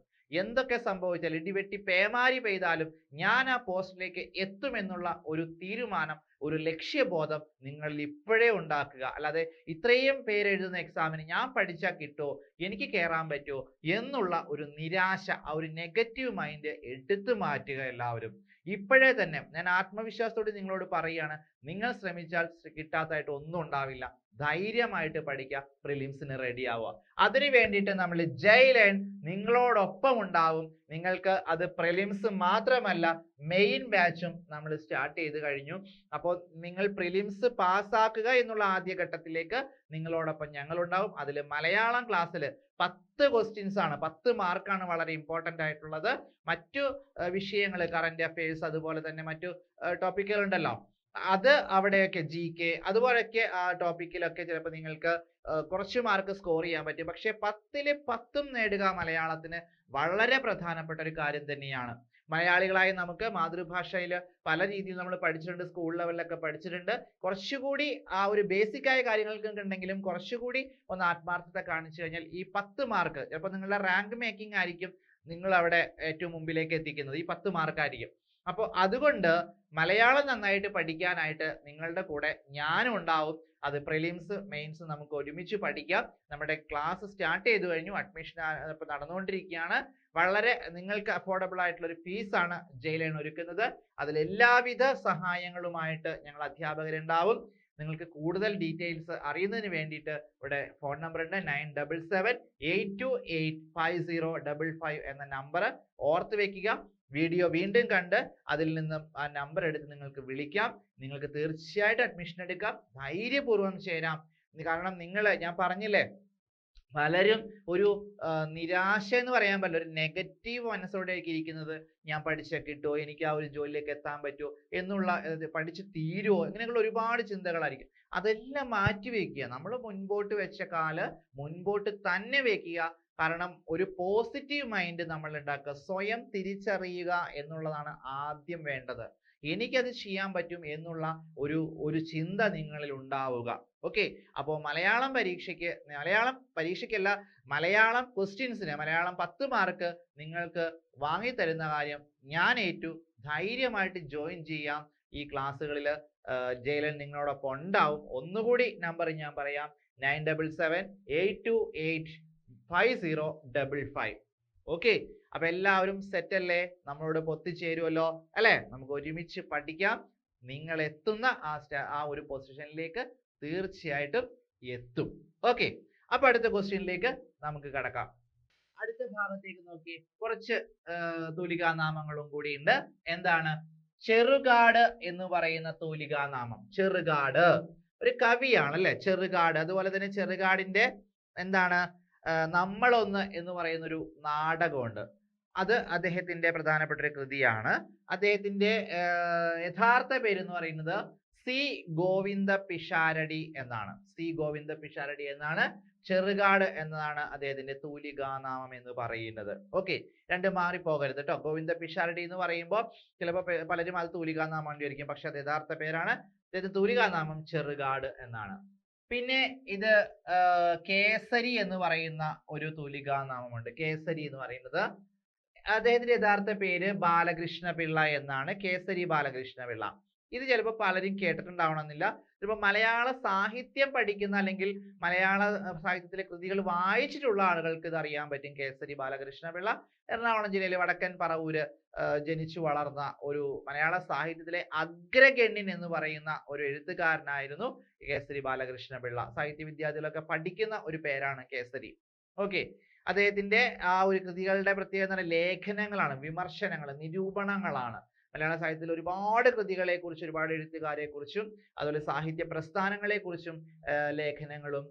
ഇടിവെട്ടി പേമാരി പെയ്താലും ഞാൻ ആ പോസ്റ്റിലേക്ക് എത്തുമെന്നുള്ള ഒരു തീരുമാനം, ഒരു ലക്ഷ്യബോധം നിങ്ങളിൽ ഇപ്പോഴേ ഉണ്ടാക്കുക. അല്ലാതെ ഇത്രയും പേര് എഴുതുന്ന എക്സാമിന് ഞാൻ പഠിച്ചാൽ കിട്ടുമോ, എനിക്ക് കയറാൻ പറ്റുമോ എന്നുള്ള ഒരു നിരാശ, ആ ഒരു നെഗറ്റീവ് മൈൻഡ് എടുത്തു മാറ്റുക എല്ലാവരും. ഇപ്പോഴേ തന്നെ ഞാൻ ആത്മവിശ്വാസത്തോടെ നിങ്ങളോട് പറയുകയാണ്, നിങ്ങൾ ശ്രമിച്ചാൽ കിട്ടാത്തതായിട്ട് ഒന്നും ഉണ്ടാവില്ല. ധൈര്യമായിട്ട് പഠിക്കുക, പ്രിലിംസിന് റെഡി ആവുക. അതിനു വേണ്ടിയിട്ട് നമ്മൾ ജയ്ലേൺ നിങ്ങളോടൊപ്പം ഉണ്ടാവും. നിങ്ങൾക്ക് അത് പ്രിലിംസ് മാത്രമല്ല മെയിൻ ബാച്ചും നമ്മൾ സ്റ്റാർട്ട് ചെയ്ത് കഴിഞ്ഞു. അപ്പോൾ നിങ്ങൾ പ്രിലിംസ് പാസ്സാക്കുക എന്നുള്ള ആദ്യ ഘട്ടത്തിലേക്ക് നിങ്ങളോടൊപ്പം ഞങ്ങൾ ഉണ്ടാവും. അതിൽ മലയാളം ക്ലാസ്സിൽ 10 ക്വസ്റ്റ്യൻസ് ആണ്, 10 മാർക്കാണ് വളരെ ഇമ്പോർട്ടന്റ് ആയിട്ടുള്ളത്. മറ്റു വിഷയങ്ങൾ, കറന്റ് അഫയേഴ്സ്, അതുപോലെ തന്നെ മറ്റു ടോപ്പിക്കുകൾ ഉണ്ടല്ലോ, അത് അവിടെയൊക്കെ GK അതുപോലെയൊക്കെ ആ ടോപ്പിക്കിലൊക്കെ ചിലപ്പോൾ നിങ്ങൾക്ക് കുറച്ച് മാർക്ക് സ്കോർ ചെയ്യാൻ പറ്റും. പക്ഷെ 10ൽ 10ഉം നേടുക മലയാളത്തിന് വളരെ പ്രധാനപ്പെട്ട ഒരു കാര്യം തന്നെയാണ്. മലയാളികളായി നമുക്ക് മാതൃഭാഷയിൽ പല രീതിയിൽ നമ്മൾ പഠിച്ചിട്ടുണ്ട്, സ്കൂൾ ലെവലിലൊക്കെ പഠിച്ചിട്ടുണ്ട്. കുറച്ചുകൂടി ആ ഒരു ബേസിക് ആയ കാര്യങ്ങൾക്ക് ഉണ്ടെങ്കിലും കുറച്ചുകൂടി ഒന്ന് ആത്മാർത്ഥത കാണിച്ചു കഴിഞ്ഞാൽ ഈ 10 മാർക്ക് ചിലപ്പോൾ നിങ്ങളുടെ റാങ്ക് മേക്കിംഗ് ആയിരിക്കും നിങ്ങൾ അവിടെ ഏറ്റവും മുമ്പിലേക്ക് എത്തിക്കുന്നത്. ഈ 10 മാർക്കായിരിക്കും. അപ്പോൾ അതുകൊണ്ട് മലയാളം നന്നായിട്ട് പഠിക്കാനായിട്ട് നിങ്ങളുടെ കൂടെ ഞാനും ഉണ്ടാവും. അത് പ്രിലിംസ് മെയിൻസ് നമുക്ക് ഒരുമിച്ച് പഠിക്കാം. നമ്മുടെ ക്ലാസ് സ്റ്റാർട്ട് ചെയ്തു കഴിഞ്ഞു, അഡ്മിഷൻ ഇപ്പോൾ നടന്നുകൊണ്ടിരിക്കുകയാണ്. വളരെ നിങ്ങൾക്ക് അഫോർഡബിൾ ആയിട്ടുള്ള ഒരു ഫീസാണ് ജയ്ലേൺ ഒരുക്കുന്നത്. അതിൽ എല്ലാവിധ സഹായങ്ങളുമായിട്ട് ഞങ്ങൾ അധ്യാപകരുണ്ടാവും. നിങ്ങൾക്ക് കൂടുതൽ ഡീറ്റെയിൽസ് അറിയുന്നതിന് വേണ്ടിയിട്ട് ഇവിടെ ഫോൺ നമ്പർ ഉണ്ട്, 9778285055 എന്ന നമ്പർ ഓർത്ത് വെക്കുക. വീഡിയോ വീണ്ടും കണ്ട് അതിൽ നിന്നും ആ നമ്പർ എടുത്ത് നിങ്ങൾക്ക് വിളിക്കാം. നിങ്ങൾക്ക് തീർച്ചയായിട്ടും അഡ്മിഷൻ എടുക്കാം, ധൈര്യപൂർവ്വം ചേരാം. കാരണം ഞാൻ പറഞ്ഞില്ലേ, പലരും ഒരു നിരാശ എന്ന് പറയാൻ പറ്റില്ല, ഒരു നെഗറ്റീവ് മനസ്സോടെയൊക്കെ ഇരിക്കുന്നത്. ഞാൻ പഠിച്ചാൽ കിട്ടുമോ, എനിക്ക് ആ ഒരു ജോലിയിലേക്ക് എത്താൻ പറ്റുമോ എന്നുള്ള, പഠിച്ച് തീരുമോ, ഇങ്ങനെയുള്ള ഒരുപാട് ചിന്തകളായിരിക്കും. അതെല്ലാം മാറ്റി വെക്കുക. നമ്മൾ മുൻപോട്ട് വെച്ച കാല് മുൻപോട്ട് തന്നെ വെക്കുക. കാരണം ഒരു പോസിറ്റീവ് മൈൻഡ് നമ്മൾ ഉണ്ടാക്കുക, സ്വയം തിരിച്ചറിയുക എന്നുള്ളതാണ് ആദ്യം വേണ്ടത്. എനിക്കത് ചെയ്യാൻ പറ്റും എന്നുള്ള ഒരു ചിന്ത നിങ്ങളിൽ ഉണ്ടാവുക. ഓക്കെ, അപ്പോൾ മലയാളം പരീക്ഷയ്ക്കല്ല, മലയാളം ക്വസ്റ്റ്യൻസിന് മലയാളം 10 മാർക്ക് നിങ്ങൾക്ക് വാങ്ങിത്തരുന്ന കാര്യം ഞാൻ ഏറ്റു. ധൈര്യമായിട്ട് ജോയിൻ ചെയ്യാം. ഈ ക്ലാസ്സുകളിൽ ജയ്ലേൺ നിങ്ങളോടൊപ്പം ഉണ്ടാവും. ഒന്നുകൂടി നമ്പർ ഞാൻ പറയാം, 9778285055. ഓക്കെ, അപ്പൊ എല്ലാവരും സെറ്റ് അല്ലേ? നമ്മളോട് ഒത്തുചേരുമല്ലോ അല്ലെ? നമുക്ക് ഒരുമിച്ച് പഠിക്കാം. നിങ്ങൾ എത്തുന്ന ആ ഒരു പൊസിഷനിലേക്ക് തീർച്ചയായിട്ടും എത്തും. ഓക്കെ, അപ്പൊ അടുത്ത ക്വസ്റ്റ്യനിലേക്ക് നമുക്ക് കടക്കാം. അടുത്ത ഭാഗത്തേക്ക് നോക്കി, കുറച്ച് തൂലികാനാമങ്ങളും കൂടി ഉണ്ട്. എന്താണ്? ചെറുകാട് എന്ന് പറയുന്ന തൂലികാനാമം. ചെറുകാട് ഒരു കവിയാണ് അല്ലെ, ചെറുകാട്. അതുപോലെ തന്നെ ചെറുകാടിന്റെ എന്താണ്, നമ്മളൊന്ന് എന്ന് പറയുന്ന ഒരു നാടകമുണ്ട്. അത് അദ്ദേഹത്തിന്റെ പ്രധാനപ്പെട്ട ഒരു കൃതിയാണ്. അദ്ദേഹത്തിന്റെ യഥാർത്ഥ പേര് എന്ന് പറയുന്നത് സി ഗോവിന്ദ പിഷാരടി എന്നാണ്. സി ഗോവിന്ദ പിഷാരടി എന്നാണ്. ചെറുകാട് എന്നതാണ് അദ്ദേഹത്തിന്റെ തൂലികാനാമം എന്ന് പറയുന്നത്. ഓക്കെ, രണ്ടും മാറിപ്പോകരുത് കേട്ടോ. ഗോവിന്ദ പിഷാരടി എന്ന് പറയുമ്പോൾ ചിലപ്പോൾ പലരും അത് തൂലികാനാമം വിചാരിക്കും, പക്ഷെ അത് യഥാർത്ഥ പേരാണ്. അദ്ദേഹത്തിന്റെ തൂലികാനാമം ചെറുകാട് എന്നാണ്. പിന്നെ ഇത് കേസരി എന്ന് പറയുന്ന ഒരു തൂലികാനാമമുണ്ട്. കേസരി എന്ന് പറയുന്നത് അദ്ദേഹത്തിന്റെ യഥാർത്ഥ പേര് ബാലകൃഷ്ണ പിള്ള എന്നാണ്. കേസരി ബാലകൃഷ്ണ പിള്ള. ഇത് ചിലപ്പോൾ പലരും കേട്ടിട്ടുണ്ടാവണമെന്നില്ല. ചിലപ്പോൾ മലയാള സാഹിത്യം പഠിക്കുന്ന അല്ലെങ്കിൽ മലയാള സാഹിത്യത്തിലെ കൃതികൾ വായിച്ചിട്ടുള്ള ആളുകൾക്ക് ഇത് അറിയാൻ പറ്റും. കേസരി ബാലകൃഷ്ണ പിള്ള എറണാകുളം ജില്ലയിലെ വടക്കൻ പറവൂര് ജനിച്ചു വളർന്ന ഒരു മലയാള സാഹിത്യത്തിലെ അഗ്രഗണ്യൻ എന്ന് പറയുന്ന ഒരു എഴുത്തുകാരനായിരുന്നു കേസരി ബാലകൃഷ്ണ പിള്ള. സാഹിത്യ വിദ്യാർത്ഥികളൊക്കെ പഠിക്കുന്ന ഒരു പേരാണ് കേസരി. ഓക്കെ, അദ്ദേഹത്തിന്റെ ആ ഒരു കൃതികളുടെ പ്രത്യേകത ലേഖനങ്ങളാണ്, വിമർശനങ്ങൾ, നിരൂപണങ്ങളാണ്. മലയാള സാഹിത്യത്തിൽ ഒരുപാട് കൃതികളെ കുറിച്ചും ഒരുപാട് എഴുത്തുകാരെ കുറിച്ചും അതുപോലെ സാഹിത്യ പ്രസ്ഥാനങ്ങളെ കുറിച്ചും ലേഖനങ്ങളും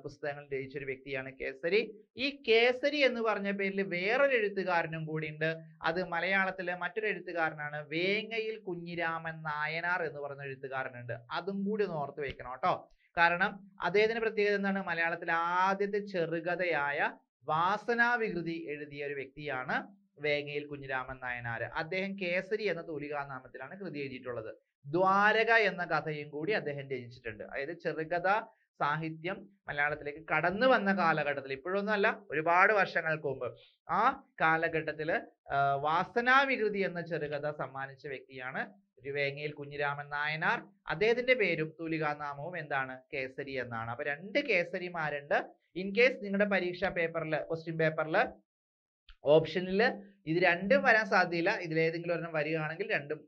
പുസ്തകങ്ങളും രചിച്ച ഒരു വ്യക്തിയാണ് കേസരി. ഈ കേസരി എന്ന് പറഞ്ഞ പേരിൽ വേറൊരു എഴുത്തുകാരനും കൂടിയുണ്ട്. അത് മലയാളത്തിലെ മറ്റൊരു എഴുത്തുകാരനാണ്. വേങ്ങയിൽ കുഞ്ഞിരാമൻ നായനാർ എന്ന് പറയുന്ന എഴുത്തുകാരനുണ്ട്. അതും കൂടി ഒന്ന് ഓർത്ത് വെക്കണം കേട്ടോ. കാരണം അദ്ദേഹത്തിന്റെ പ്രത്യേകത എന്താണ്? മലയാളത്തിലെ ആദ്യത്തെ ചെറുകഥയായ വാസനാവികൃതി എഴുതിയ ഒരു വ്യക്തിയാണ് വേങ്ങയിൽ കുഞ്ഞിരാമൻ നായനാര്. അദ്ദേഹം കേസരി എന്ന തൂലികാനാമത്തിലാണ് കൃതി എഴുതിയിട്ടുള്ളത്. ദ്വാരക എന്ന കഥയും കൂടി അദ്ദേഹം രചിച്ചിട്ടുണ്ട്. അതായത് ചെറുകഥ സാഹിത്യം മലയാളത്തിലേക്ക് കടന്നു വന്ന കാലഘട്ടത്തിൽ, ഇപ്പോഴൊന്നുമല്ല, ഒരുപാട് വർഷങ്ങൾക്ക് മുമ്പ്, ആ കാലഘട്ടത്തില് വാസനാവികൃതി എന്ന ചെറുകഥ സമ്മാനിച്ച വ്യക്തിയാണ് വേങ്ങയിൽ കുഞ്ഞിരാമൻ നായനാർ. അദ്ദേഹത്തിന്റെ പേരും തൂലികാനാമവും എന്താണ്? കേസരി എന്നാണ്. അപ്പൊ രണ്ട് കേസരിമാരുണ്ട്. ഇൻ കേസ് നിങ്ങളുടെ പരീക്ഷാ പേപ്പറിൽ, ക്വസ്റ്റ്യൻ പേപ്പറിൽ ഓപ്ഷനിൽ ഇത് രണ്ടും വരാൻ സാധ്യതയില്ല. ഇതിലേതെങ്കിലും ഒരെണ്ണം വരികയാണെങ്കിൽ രണ്ടും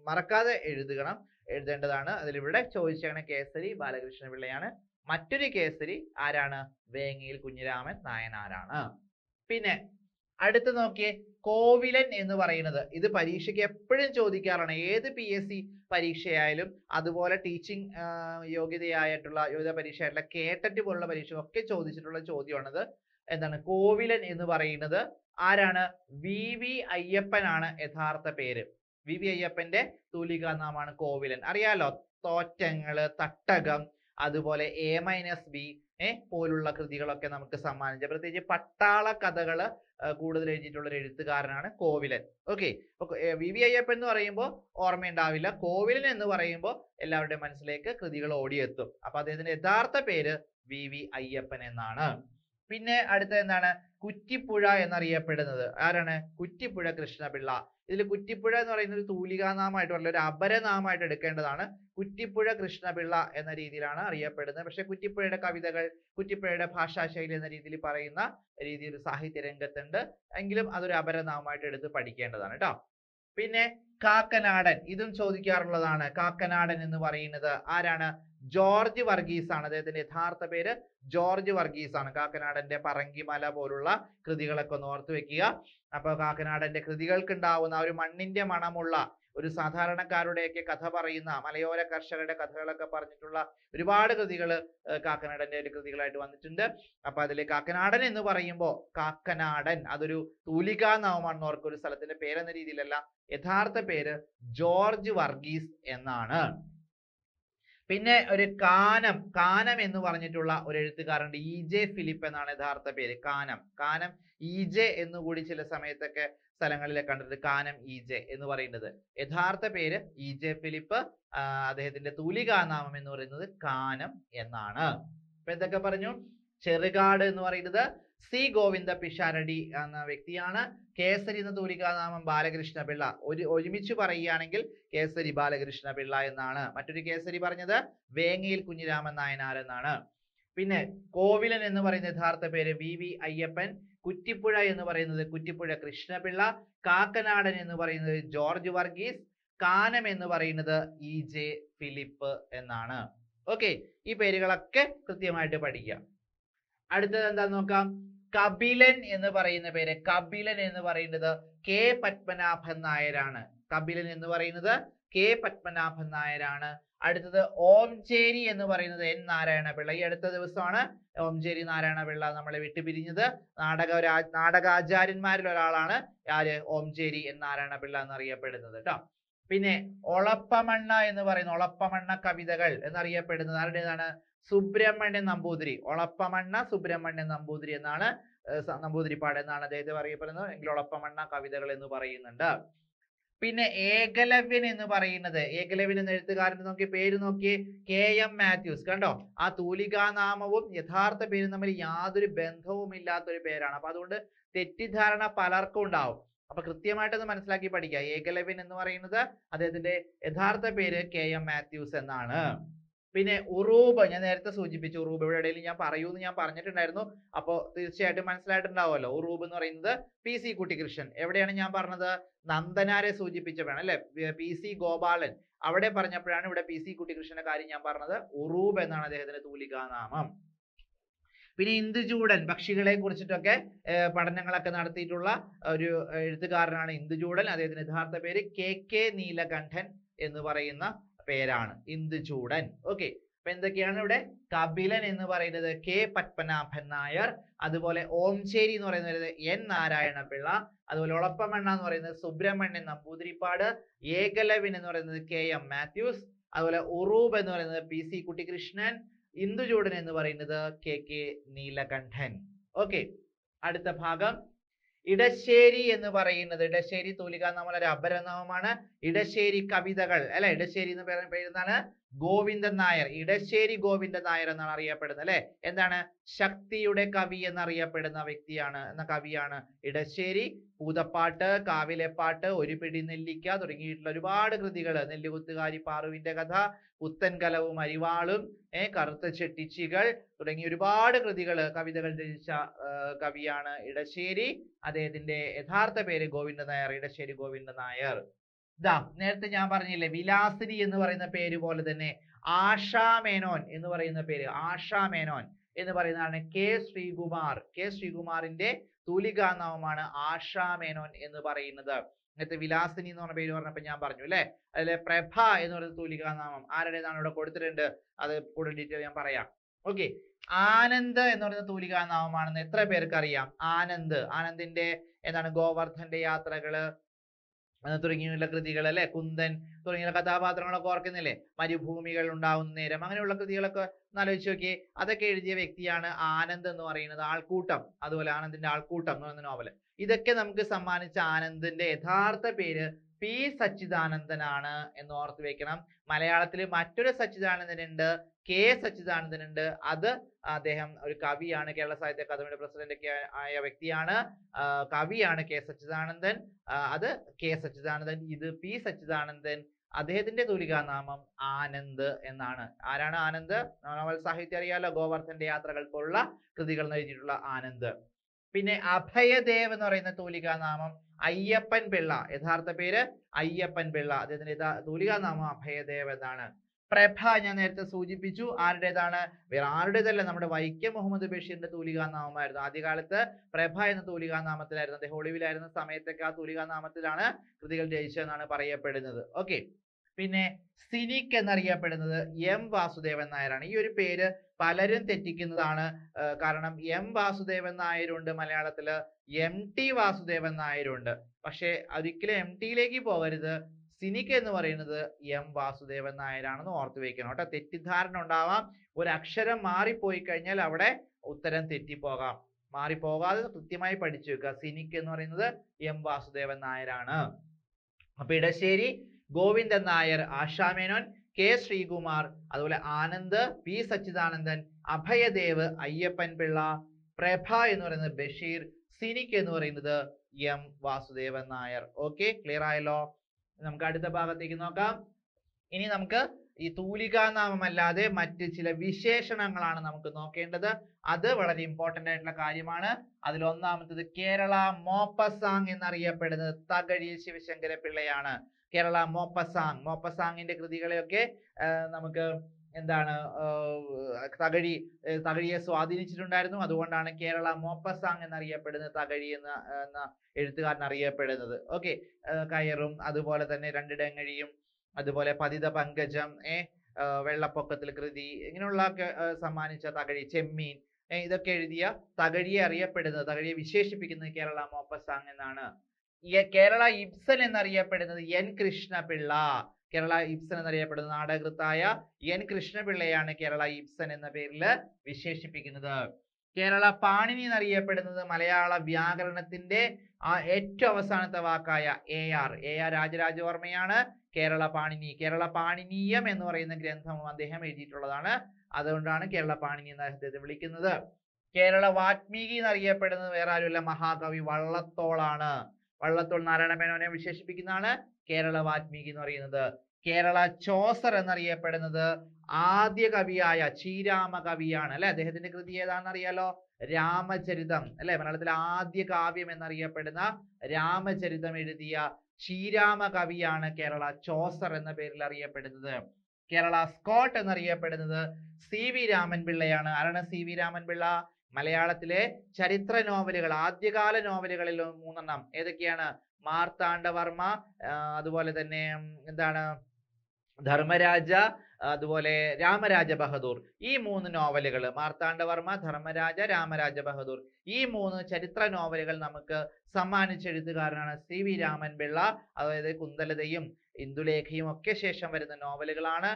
മറക്കാതെ എഴുതേണ്ടതാണ്. അതിലിവിടെ ചോദിച്ചാണ് കേസരി ബാലകൃഷ്ണ പിള്ളയാണ്. മറ്റൊരു കേസരി ആരാണ്? വേങ്ങയിൽ കുഞ്ഞിരാമൻ നായനാരാണ്. പിന്നെ അടുത്ത് നോക്കിയേ, കോവിലൻ എന്ന് പറയുന്നത്. ഇത് പരീക്ഷയ്ക്ക് എപ്പോഴും ചോദിക്കാറാണ്. ഏത് PSC പരീക്ഷയായാലും അതുപോലെ ടീച്ചിങ് യോഗ്യത പരീക്ഷയായിട്ടുള്ള കേട്ടറ്റ് പോലുള്ള പരീക്ഷകളൊക്കെ ചോദിച്ചിട്ടുള്ള ചോദ്യമാണിത്. എന്താണ് കോവിലൻ എന്ന് പറയുന്നത്? ആരാണ്? VV അയ്യപ്പനാണ് യഥാർത്ഥ പേര്. VV അയ്യപ്പന്റെ തൂലികാനാമമാണ് കോവിലൻ. അറിയാലോ, തോറ്റങ്ങള്, തട്ടകം, അതുപോലെ A-B പോലുള്ള കൃതികളൊക്കെ നമുക്ക് സമ്മാനിച്ച, പ്രത്യേകിച്ച് പട്ടാള കഥകള് കൂടുതൽ എഴുതിയിട്ടുള്ള ഒരു എഴുത്തുകാരനാണ് കോവിലൻ. ഓക്കെ, VV അയ്യപ്പൻ എന്ന് പറയുമ്പോൾ ഓർമ്മയുണ്ടാവില്ല. കോവിലൻ എന്ന് പറയുമ്പോൾ എല്ലാവരുടെയും മനസ്സിലേക്ക് കൃതികൾ ഓടിയെത്തും. അപ്പൊ അദ്ദേഹത്തിന്റെ യഥാർത്ഥ പേര് VV അയ്യപ്പൻ എന്നാണ്. പിന്നെ അടുത്ത എന്താണ്? കുറ്റിപ്പുഴ എന്നറിയപ്പെടുന്നത് ആരാണ്? കുറ്റിപ്പുഴ കൃഷ്ണപിള്ള. ഇതിൽ കുറ്റിപ്പുഴ എന്ന് പറയുന്നത് ഒരു തൂലികാനാമമായിട്ട് പറഞ്ഞ ഒരു അപരനാമമായിട്ട് എടുക്കേണ്ടതാണ്. കുറ്റിപ്പുഴ കൃഷ്ണപിള്ള എന്ന രീതിയിലാണ് അറിയപ്പെടുന്നത്. പക്ഷെ കുറ്റിപ്പുഴയുടെ കവിതകൾ, കുറ്റിപ്പുഴയുടെ ഭാഷാശൈലി എന്ന രീതിയിൽ പറയുന്ന രീതിയിൽ സാഹിത്യ രംഗത്തുണ്ട്. എങ്കിലും അതൊരു അപരനാമമായിട്ട് എടുത്ത് പഠിക്കേണ്ടതാണ് കേട്ടോ. പിന്നെ കാക്കനാടൻ, ഇതും ചോദിക്കാറുള്ളതാണ്. കാക്കനാടൻ എന്ന് പറയുന്നത് ആരാണ്? ജോർജ് വർഗീസ് ആണ്. അദ്ദേഹത്തിന്റെ യഥാർത്ഥ പേര് ജോർജ് വർഗീസ് ആണ്. കാക്കനാടന്റെ പറങ്കിമല പോലുള്ള കൃതികളൊക്കെ ഒന്ന് ഓർത്തു വെക്കുക. അപ്പൊ കാക്കനാടന്റെ കൃതികൾക്ക് ഉണ്ടാവുന്ന ഒരു മണ്ണിന്റെ മണമുള്ള, ഒരു സാധാരണക്കാരുടെയൊക്കെ കഥ പറയുന്ന, മലയോര കർഷകരുടെ കഥകളൊക്കെ പറഞ്ഞിട്ടുള്ള ഒരുപാട് കൃതികൾ കാക്കനാടന്റെ കൃതികളായിട്ട് വന്നിട്ടുണ്ട്. അപ്പൊ അതിൽ കാക്കനാടൻ എന്ന് പറയുമ്പോൾ കാക്കനാടൻ അതൊരു തൂലികാനാമമാണെന്ന് ഓർക്കുക. ഒരു സ്ഥലത്തിന്റെ പേരെന്ന രീതിയിലല്ല. യഥാർത്ഥ പേര് ജോർജ് വർഗീസ് എന്നാണ്. പിന്നെ ഒരു കാനം എന്ന് പറഞ്ഞിട്ടുള്ള ഒരു എഴുത്തുകാരുണ്ട്. EJ ഫിലിപ്പ് എന്നാണ് യഥാർത്ഥ പേര്. കാനം EJ എന്നുകൂടി ചില സമയത്തൊക്കെ സ്ഥലങ്ങളിലൊക്കെ കണ്ടിട്ട് കാനം EJ എന്ന് പറയുന്നത്. യഥാർത്ഥ പേര് EJ ഫിലിപ്പ്. അദ്ദേഹത്തിന്റെ തൂലികാനാമം എന്ന് പറയുന്നത് കാനം എന്നാണ്. അപ്പൊ എന്തൊക്കെ പറഞ്ഞു? ചെറുകാട് എന്ന് പറയുന്നത് സി ഗോവിന്ദ പിഷാരടി എന്ന വ്യക്തിയാണ്. കേസരി എന്ന തൂലികാനാമം ബാലകൃഷ്ണ പിള്ള. ഒരുമിച്ച് പറയുകയാണെങ്കിൽ കേസരി ബാലകൃഷ്ണ പിള്ള എന്നാണ്. മറ്റൊരു കേസരി പറഞ്ഞത് വേങ്ങയിൽ കുഞ്ഞിരാമൻ നായനാർ എന്നാണ്. പിന്നെ കോവിലൻ എന്ന് പറയുന്ന യഥാർത്ഥ പേര് VV അയ്യപ്പൻ. കുറ്റിപ്പുഴ എന്ന് പറയുന്നത് കുറ്റിപ്പുഴ കൃഷ്ണപിള്ള. കാക്കനാടൻ എന്ന് പറയുന്നത് ജോർജ് വർഗീസ്. കാനം എന്ന് പറയുന്നത് EJ ഫിലിപ്പ് എന്നാണ്. ഓക്കെ, ഈ പേരുകളൊക്കെ കൃത്യമായിട്ട് പഠിക്കുക. അടുത്തത് എന്താന്ന് നോക്കാം. കപിലൻ എന്ന് പറയുന്ന പേര്. കപിലൻ എന്ന് പറയുന്നത് K പത്മനാഭൻ നായരാണ്. കപിലൻ എന്ന് പറയുന്നത് K പത്മനാഭൻ നായരാണ്. അടുത്തത് ഓംചേരി എന്ന് പറയുന്നത് N നാരായണപിള്ള. ഈ അടുത്ത ദിവസമാണ് ഓംചേരി നാരായണപിള്ള നമ്മളെ വിട്ടുപിരിഞ്ഞത്. നാടകാചാര്യന്മാരിൽ ഒരാളാണ് ആര്? ഓംചേരി N നാരായണപിള്ള എന്നറിയപ്പെടുന്നത് കേട്ടോ. പിന്നെ ഒളപ്പമണ്ണ എന്ന് പറയുന്ന ഒളപ്പമണ്ണ കവിതകൾ എന്നറിയപ്പെടുന്നത് ആരുടേതാണ്? സുബ്രഹ്മണ്യൻ നമ്പൂതിരി. ഒളപ്പമണ്ണ സുബ്രഹ്മണ്യൻ നമ്പൂതിരി എന്നാണ് നമ്പൂതിരിപ്പാട് എന്നാണ് അദ്ദേഹത്തെ അറിയപ്പെടുന്നത്. എങ്കിൽ ഒളപ്പമണ്ണ കവിതകൾ എന്ന് പറയുന്നുണ്ട്. പിന്നെ ഏകലവ്യൻ എന്ന് പറയുന്നത്, ഏകലവ്യൻ എന്ന എഴുത്തുകാരന്റെ നോക്കി പേര് നോക്കിയേ, KM മാത്യൂസ്. കണ്ടോ, ആ തൂലികാനാമവും യഥാർത്ഥ പേരും തമ്മിൽ യാതൊരു ബന്ധവും ഇല്ലാത്ത ഒരു പേരാണ്. അപ്പൊ അതുകൊണ്ട് തെറ്റിദ്ധാരണ പലർക്കും ഉണ്ടാവും. അപ്പൊ കൃത്യമായിട്ടത് മനസ്സിലാക്കി പഠിക്കുക. ഏകലവ്യൻ എന്ന് പറയുന്നത് അദ്ദേഹത്തിന്റെ യഥാർത്ഥ പേര് KM മാത്യൂസ് എന്നാണ്. പിന്നെ ഉറൂബ് ഞാൻ നേരത്തെ സൂചിപ്പിച്ചു. ഉറൂബ് ഇവിടെ ഇടയിൽ ഞാൻ പറയൂന്ന് ഞാൻ പറഞ്ഞിട്ടുണ്ടായിരുന്നു. അപ്പോൾ തീർച്ചയായിട്ടും മനസ്സിലായിട്ടുണ്ടാവുമല്ലോ. ഉറൂബ് എന്ന് പറയുന്നത് PC കുട്ടിക്കൃഷ്ണൻ. എവിടെയാണ് ഞാൻ പറഞ്ഞത്? നന്ദനാരെ സൂചിപ്പിച്ചപ്പോഴാണ് അല്ലെ, PC ഗോപാലൻ അവിടെ പറഞ്ഞപ്പോഴാണ് ഇവിടെ PC കുട്ടിക്കൃഷ്ണന്റെ കാര്യം ഞാൻ പറഞ്ഞത്. ഉറൂബ് എന്നാണ് അദ്ദേഹത്തിന്റെ തൂലികാനാമം. പിന്നെ ഇന്ദുചൂടൻ, പക്ഷികളെ കുറിച്ചിട്ടൊക്കെ പഠനങ്ങളൊക്കെ നടത്തിയിട്ടുള്ള ഒരു എഴുത്തുകാരനാണ് ഇന്ദുചൂടൻ. അദ്ദേഹത്തിന്റെ യഥാർത്ഥ പേര് KK നീലകണ്ഠൻ എന്ന് പറയുന്ന പേരാണ്, ഇന്ദുചൂടൻ. ഓക്കെ, അപ്പൊ എന്തൊക്കെയാണ് ഇവിടെ? കപിലൻ എന്ന് പറയുന്നത് K പത്മനാഭൻ നായർ, അതുപോലെ ഓംചേരി എന്ന് പറയുന്നത് N നാരായണ പിള്ള, അതുപോലെ ഒളപ്പമണ്ണ എന്ന് പറയുന്നത് സുബ്രഹ്മണ്യൻ നമ്പൂതിരിപ്പാട്, ഏകലവ്യൻ എന്ന് പറയുന്നത് KM മാത്യൂസ്, അതുപോലെ ഉറൂബ് എന്ന് പറയുന്നത് PC കുട്ടിക്കൃഷ്ണൻ, ഇന്ദുചൂടൻ എന്ന് പറയുന്നത് KK നീലകണ്ഠൻ. ഓക്കെ, അടുത്ത ഭാഗം ഇടശ്ശേരി എന്ന് പറയുന്നത്, ഇടശ്ശേരി തൂലികാനാമം ഒരു അപരനാമമാണ്. ഇടശ്ശേരി കവിതകൾ അല്ലെ, ഇടശ്ശേരി എന്ന് പറയുന്ന പേരെന്താണ്? ഗോവിന്ദൻ നായർ. ഇടശ്ശേരി ഗോവിന്ദൻ നായർ എന്നാണ് അറിയപ്പെടുന്നത് അല്ലെ. എന്താണ്? ശക്തിയുടെ കവി എന്നറിയപ്പെടുന്ന വ്യക്തിയാണ്, എന്ന കവിയാണ് ഇടശ്ശേരി. പൂതപ്പാട്ട്, കാവിലെപ്പാട്ട്, ഒരു പിടി നെല്ലിക്ക തുടങ്ങിയിട്ടുള്ള ഒരുപാട് കൃതികൾ, നെല്ലികുത്തുകാരി പാറുവിന്റെ കഥ, പുത്തൻകലവും അരിവാളും, കറുത്ത ചെട്ടിച്ചികൾ തുടങ്ങിയ ഒരുപാട് കൃതികൾ, കവിതകൾ രചിച്ച കവിയാണ് ഇടശ്ശേരി. അദ്ദേഹത്തിന്റെ യഥാർത്ഥ പേര് ഗോവിന്ദൻ നായർ, ഇടശ്ശേരി ഗോവിന്ദൻ നായർ. ഇതാ നേരത്തെ ഞാൻ പറഞ്ഞില്ലേ, വിലാസിനി എന്ന് പറയുന്ന പേര് പോലെ തന്നെ ആശാ മേനോൻ എന്ന് പറയുന്ന പേര്, ആശാ മേനോൻ എന്ന് പറയുന്നതാണ് K ശ്രീകുമാർ. K ശ്രീകുമാറിന്റെ തൂലികാനാമമാണ് ആശാ മേനോൻ എന്ന് പറയുന്നത്. നേരത്തെ വിലാസിനി എന്ന് പറഞ്ഞ പേര് പറഞ്ഞപ്പോ ഞാൻ പറഞ്ഞു അല്ലെ. അതിലെ പ്രഭ എന്ന് പറയുന്ന തൂലികാനാമം ആരുടേതാണ് ഇവിടെ കൊടുത്തിട്ടുണ്ട്, അത് കൂടുതൽ ഡീറ്റെയിൽ ഞാൻ പറയാം. ഓക്കെ, ആനന്ദ് എന്ന് പറയുന്ന തൂലികാനാമമാണെന്ന് എത്ര പേർക്ക് അറിയാം? ആനന്ദ്, ആനന്ദിന്റെ എന്താണ് ഗോവർദ്ധന്റെ യാത്രകള് തുടങ്ങിയുള്ള കൃതികൾ അല്ലെ, കുന്ദൻ തുടങ്ങിയ കഥാപാത്രങ്ങളൊക്കെ ഓർക്കുന്നില്ലേ? മരുഭൂമികൾ ഉണ്ടാവുന്ന നേരം, അങ്ങനെയുള്ള കൃതികളൊക്കെ ഒന്ന് ആലോചിച്ച് നോക്കിയേ. അതൊക്കെ എഴുതിയ വ്യക്തിയാണ് ആനന്ദ് എന്ന് പറയുന്നത്. ആൾക്കൂട്ടം, അതുപോലെ ആനന്ദിന്റെ ആൾക്കൂട്ടം എന്ന് പറയുന്ന നോവൽ, ഇതൊക്കെ നമുക്ക് സമ്മാനിച്ച ആനന്ദിന്റെ യഥാർത്ഥ പേര് P സച്ചിദാനന്ദനാണ് എന്ന് ഓർത്ത് വെക്കണം. മലയാളത്തിൽ മറ്റൊരു സച്ചിദാനന്ദൻ ഉണ്ട്, K സച്ചിദാനന്ദൻ ഉണ്ട്. അത് അദ്ദേഹം ഒരു കവിയാണ്, കേരള സാഹിത്യ അക്കാദമിയുടെ പ്രസിഡന്റ് ഒക്കെ ആയ വ്യക്തിയാണ്, കവിയാണ് K സച്ചിദാനന്ദൻ. അത് K സച്ചിദാനന്ദൻ, ഇത് P സച്ചിദാനന്ദൻ. അദ്ദേഹത്തിന്റെ തൂലികാനാമം ആനന്ദ് എന്നാണ്. ആരാണ് ആനന്ദ്? നോവൽ സാഹിത്യം അറിയാലോ, ഗോവർദ്ധന്റെ യാത്രകൾ പോലുള്ള കൃതികൾ എഴുതിയിട്ടുള്ള ആനന്ദ്. പിന്നെ അഭയദേവ് എന്ന് പറയുന്ന തൂലികാനാമം അയ്യപ്പൻ പിള്ള, യഥാർത്ഥ പേര് അയ്യപ്പൻ പിള്ള, അദ്ദേഹത്തിന്റെ തൂലികാനാമം അഭയദേവ് എന്നാണ്. പ്രഭ ഞാൻ നേരത്തെ സൂചിപ്പിച്ചു, ആരുടേതാണ്? വേറെ ആരുടേതല്ല, നമ്മുടെ വൈക്കം മുഹമ്മദ് ബഷീറിന്റെ തൂലികാനാമമായിരുന്നു. ആദ്യകാലത്ത് പ്രഭ എന്ന തൂലികാനാമത്തിലായിരുന്നു. അദ്ദേഹം ഒളിവിലായിരുന്ന സമയത്തൊക്കെ ആ തൂലികാനാമത്തിലാണ് കൃതികൾ രചിച്ചതെന്നാണ് പറയപ്പെടുന്നത്. ഓക്കെ, പിന്നെ സിനിക് എന്നറിയപ്പെടുന്നത് M വാസുദേവൻ നായരാണ്. ഈ ഒരു പേര് പലരും തെറ്റിക്കുന്നതാണ്. കാരണം M വാസുദേവൻ നായരുണ്ട് മലയാളത്തില്, MT വാസുദേവൻ നായരുണ്ട്. പക്ഷെ ഒരിക്കലും MT പോകരുത്. സിനിക് എന്ന് പറയുന്നത് M വാസുദേവൻ നായരാണെന്ന് ഓർത്തു വെക്കണം കേട്ടോ. തെറ്റിദ്ധാരണ ഉണ്ടാവാം. ഒരു അക്ഷരം മാറിപ്പോയി കഴിഞ്ഞാൽ അവിടെ ഉത്തരം തെറ്റിപ്പോകാം. മാറിപ്പോകാതെ കൃത്യമായി പഠിച്ചു വെക്കുക. സിനിക് എന്ന് പറയുന്നത് M വാസുദേവൻ നായരാണ്. അപ്പൊ ഇടശ്ശേരി ഗോവിന്ദൻ നായർ, ആശാ മേനോൻ, K ശ്രീകുമാർ, അതുപോലെ ആനന്ദ്, P സച്ചിദാനന്ദൻ, അഭയദേവ് അയ്യപ്പൻ പിള്ള, പ്രഭ എന്ന് പറയുന്നത് ബഷീർ, സിനിക് എന്ന് പറയുന്നത് M Vasudevan Nair. Okay, clear ആയല്ലോ? നമുക്ക് അടുത്ത ഭാഗത്തേക്ക് നോക്കാം. ഇനി നമുക്ക് ഈ തൂലികാനാമമല്ലാതെ മറ്റ് ചില വിശേഷണങ്ങളാണ് നമുക്ക് നോക്കേണ്ടത്. അത് വളരെ ഇമ്പോർട്ടന്റ് ആയിട്ടുള്ള കാര്യമാണ്. അതിൽ ഒന്നാമത്തത് കേരള മോപ്പസാങ് എന്നറിയപ്പെടുന്നത് തകഴി ശിവശങ്കര പിള്ളയാണ്. കേരള മോപ്പസാങ്, മോപ്പസാങ്ങിന്റെ കൃതികളെയൊക്കെ നമുക്ക് എന്താണ് തകഴിയെ സ്വാധീനിച്ചിട്ടുണ്ടായിരുന്നു. അതുകൊണ്ടാണ് കേരള മോപ്പസാങ് എന്നറിയപ്പെടുന്നത്, തകഴി എന്ന എഴുത്തുകാരൻ അറിയപ്പെടുന്നത്. ഓക്കെ, കയറും, അതുപോലെ തന്നെ രണ്ടിടങ്ങഴിയും, അതുപോലെ പതിത പങ്കജം, വെള്ളപ്പൊക്കത്തിൽ കൃതി, ഇങ്ങനെയുള്ള സമ്മാനിച്ച തകഴി, ചെമ്മീൻ, ഇതൊക്കെ എഴുതിയ തകഴിയെ അറിയപ്പെടുന്നത്, തകഴിയെ വിശേഷിപ്പിക്കുന്നത് കേരള മോപ്പസാങ് എന്നാണ്. കേരള ഇബ്സൻ എന്നറിയപ്പെടുന്നത് എൻ കൃഷ്ണപിള്ള. കേരള ഇബ്സൻ എന്നറിയപ്പെടുന്ന നാടകൃത്തായ എൻ കൃഷ്ണപിള്ളയാണ് കേരള ഇബ്സൻ എന്ന പേരിൽ വിശേഷിപ്പിക്കുന്നത്. കേരള പാണിനി എന്നറിയപ്പെടുന്നത് മലയാള വ്യാകരണത്തിന്റെ ഏറ്റവും അവസാനത്തെ വാക്കായ AR രാജരാജവർമ്മയാണ് കേരള പാണിനി. കേരള പാണിനീയം എന്ന് പറയുന്ന ഗ്രന്ഥം അദ്ദേഹം എഴുതിയിട്ടുള്ളതാണ്. അതുകൊണ്ടാണ് കേരള പാണിനി എന്ന് അദ്ദേഹത്തെ വിളിക്കുന്നത്. കേരള വാത്മീകി എന്നറിയപ്പെടുന്നത് വേറെ ആരുമല്ല, മഹാകവി വള്ളത്തോളാണ്. വള്ളത്തോൾ നാരായണ മേനോനെ വിശേഷിപ്പിക്കുന്നതാണ് കേരള വാത്മീകി എന്ന് പറയുന്നത്. കേരള ചോസർ എന്നറിയപ്പെടുന്നത് ആദ്യ കവിയായ ശ്രീരാമ കവിയാണ് അല്ലെ. അദ്ദേഹത്തിന്റെ കൃതി ഏതാണെന്ന് അറിയാലോ, രാമചരിതം അല്ലെ. മലയാളത്തിലെ ആദ്യ കാവ്യം എന്നറിയപ്പെടുന്ന രാമചരിതം എഴുതിയ ശ്രീരാമ കവിയാണ് കേരള ചോസർ എന്ന പേരിൽ അറിയപ്പെടുന്നത്. കേരള സ്കോട്ട് എന്നറിയപ്പെടുന്നത് CV രാമൻ പിള്ളയാണ്. ആരാണ് CV രാമൻ പിള്ള? മലയാളത്തിലെ ചരിത്ര നോവലുകൾ, ആദ്യകാല നോവലുകളിൽ 3 ഏതൊക്കെയാണ്? മാർത്താണ്ഡവർമ്മ, അതുപോലെ തന്നെ എന്താണ്, ധർമ്മരാജ, അതുപോലെ രാമരാജ ബഹദൂർ. ഈ 3 നോവലുകൾ, മാർത്താണ്ഡവർമ്മ, ധർമ്മരാജ, രാമരാജ ബഹദൂർ, ഈ 3 ചരിത്ര നോവലുകൾ നമുക്ക് സമ്മാനിച്ച എഴുത്തുകാരനാണ് CV രാമൻ പിള്ള. അതായത് കുന്തലതയും ഇന്ദുലേഖയും ഒക്കെ ശേഷം വരുന്ന നോവലുകളാണ്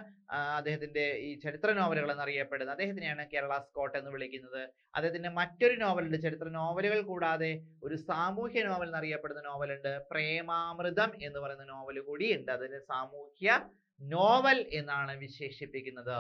അദ്ദേഹത്തിന്റെ ഈ ചരിത്ര നോവലുകൾ എന്നറിയപ്പെടുന്നത്. അദ്ദേഹത്തിനെയാണ് കേരള സ്കോട്ട് എന്ന് വിളിക്കുന്നത്. അദ്ദേഹത്തിന്റെ മറ്റൊരു നോവലുണ്ട്, ചരിത്ര നോവലുകൾ കൂടാതെ ഒരു സാമൂഹ്യ നോവൽ എന്നറിയപ്പെടുന്ന നോവലുണ്ട്, പ്രേമാമൃതം എന്ന് പറയുന്ന നോവൽ കൂടി ഉണ്ട്. അതിന് സാമൂഹ്യ നോവൽ എന്നാണ് വിശേഷിപ്പിക്കുന്നത്.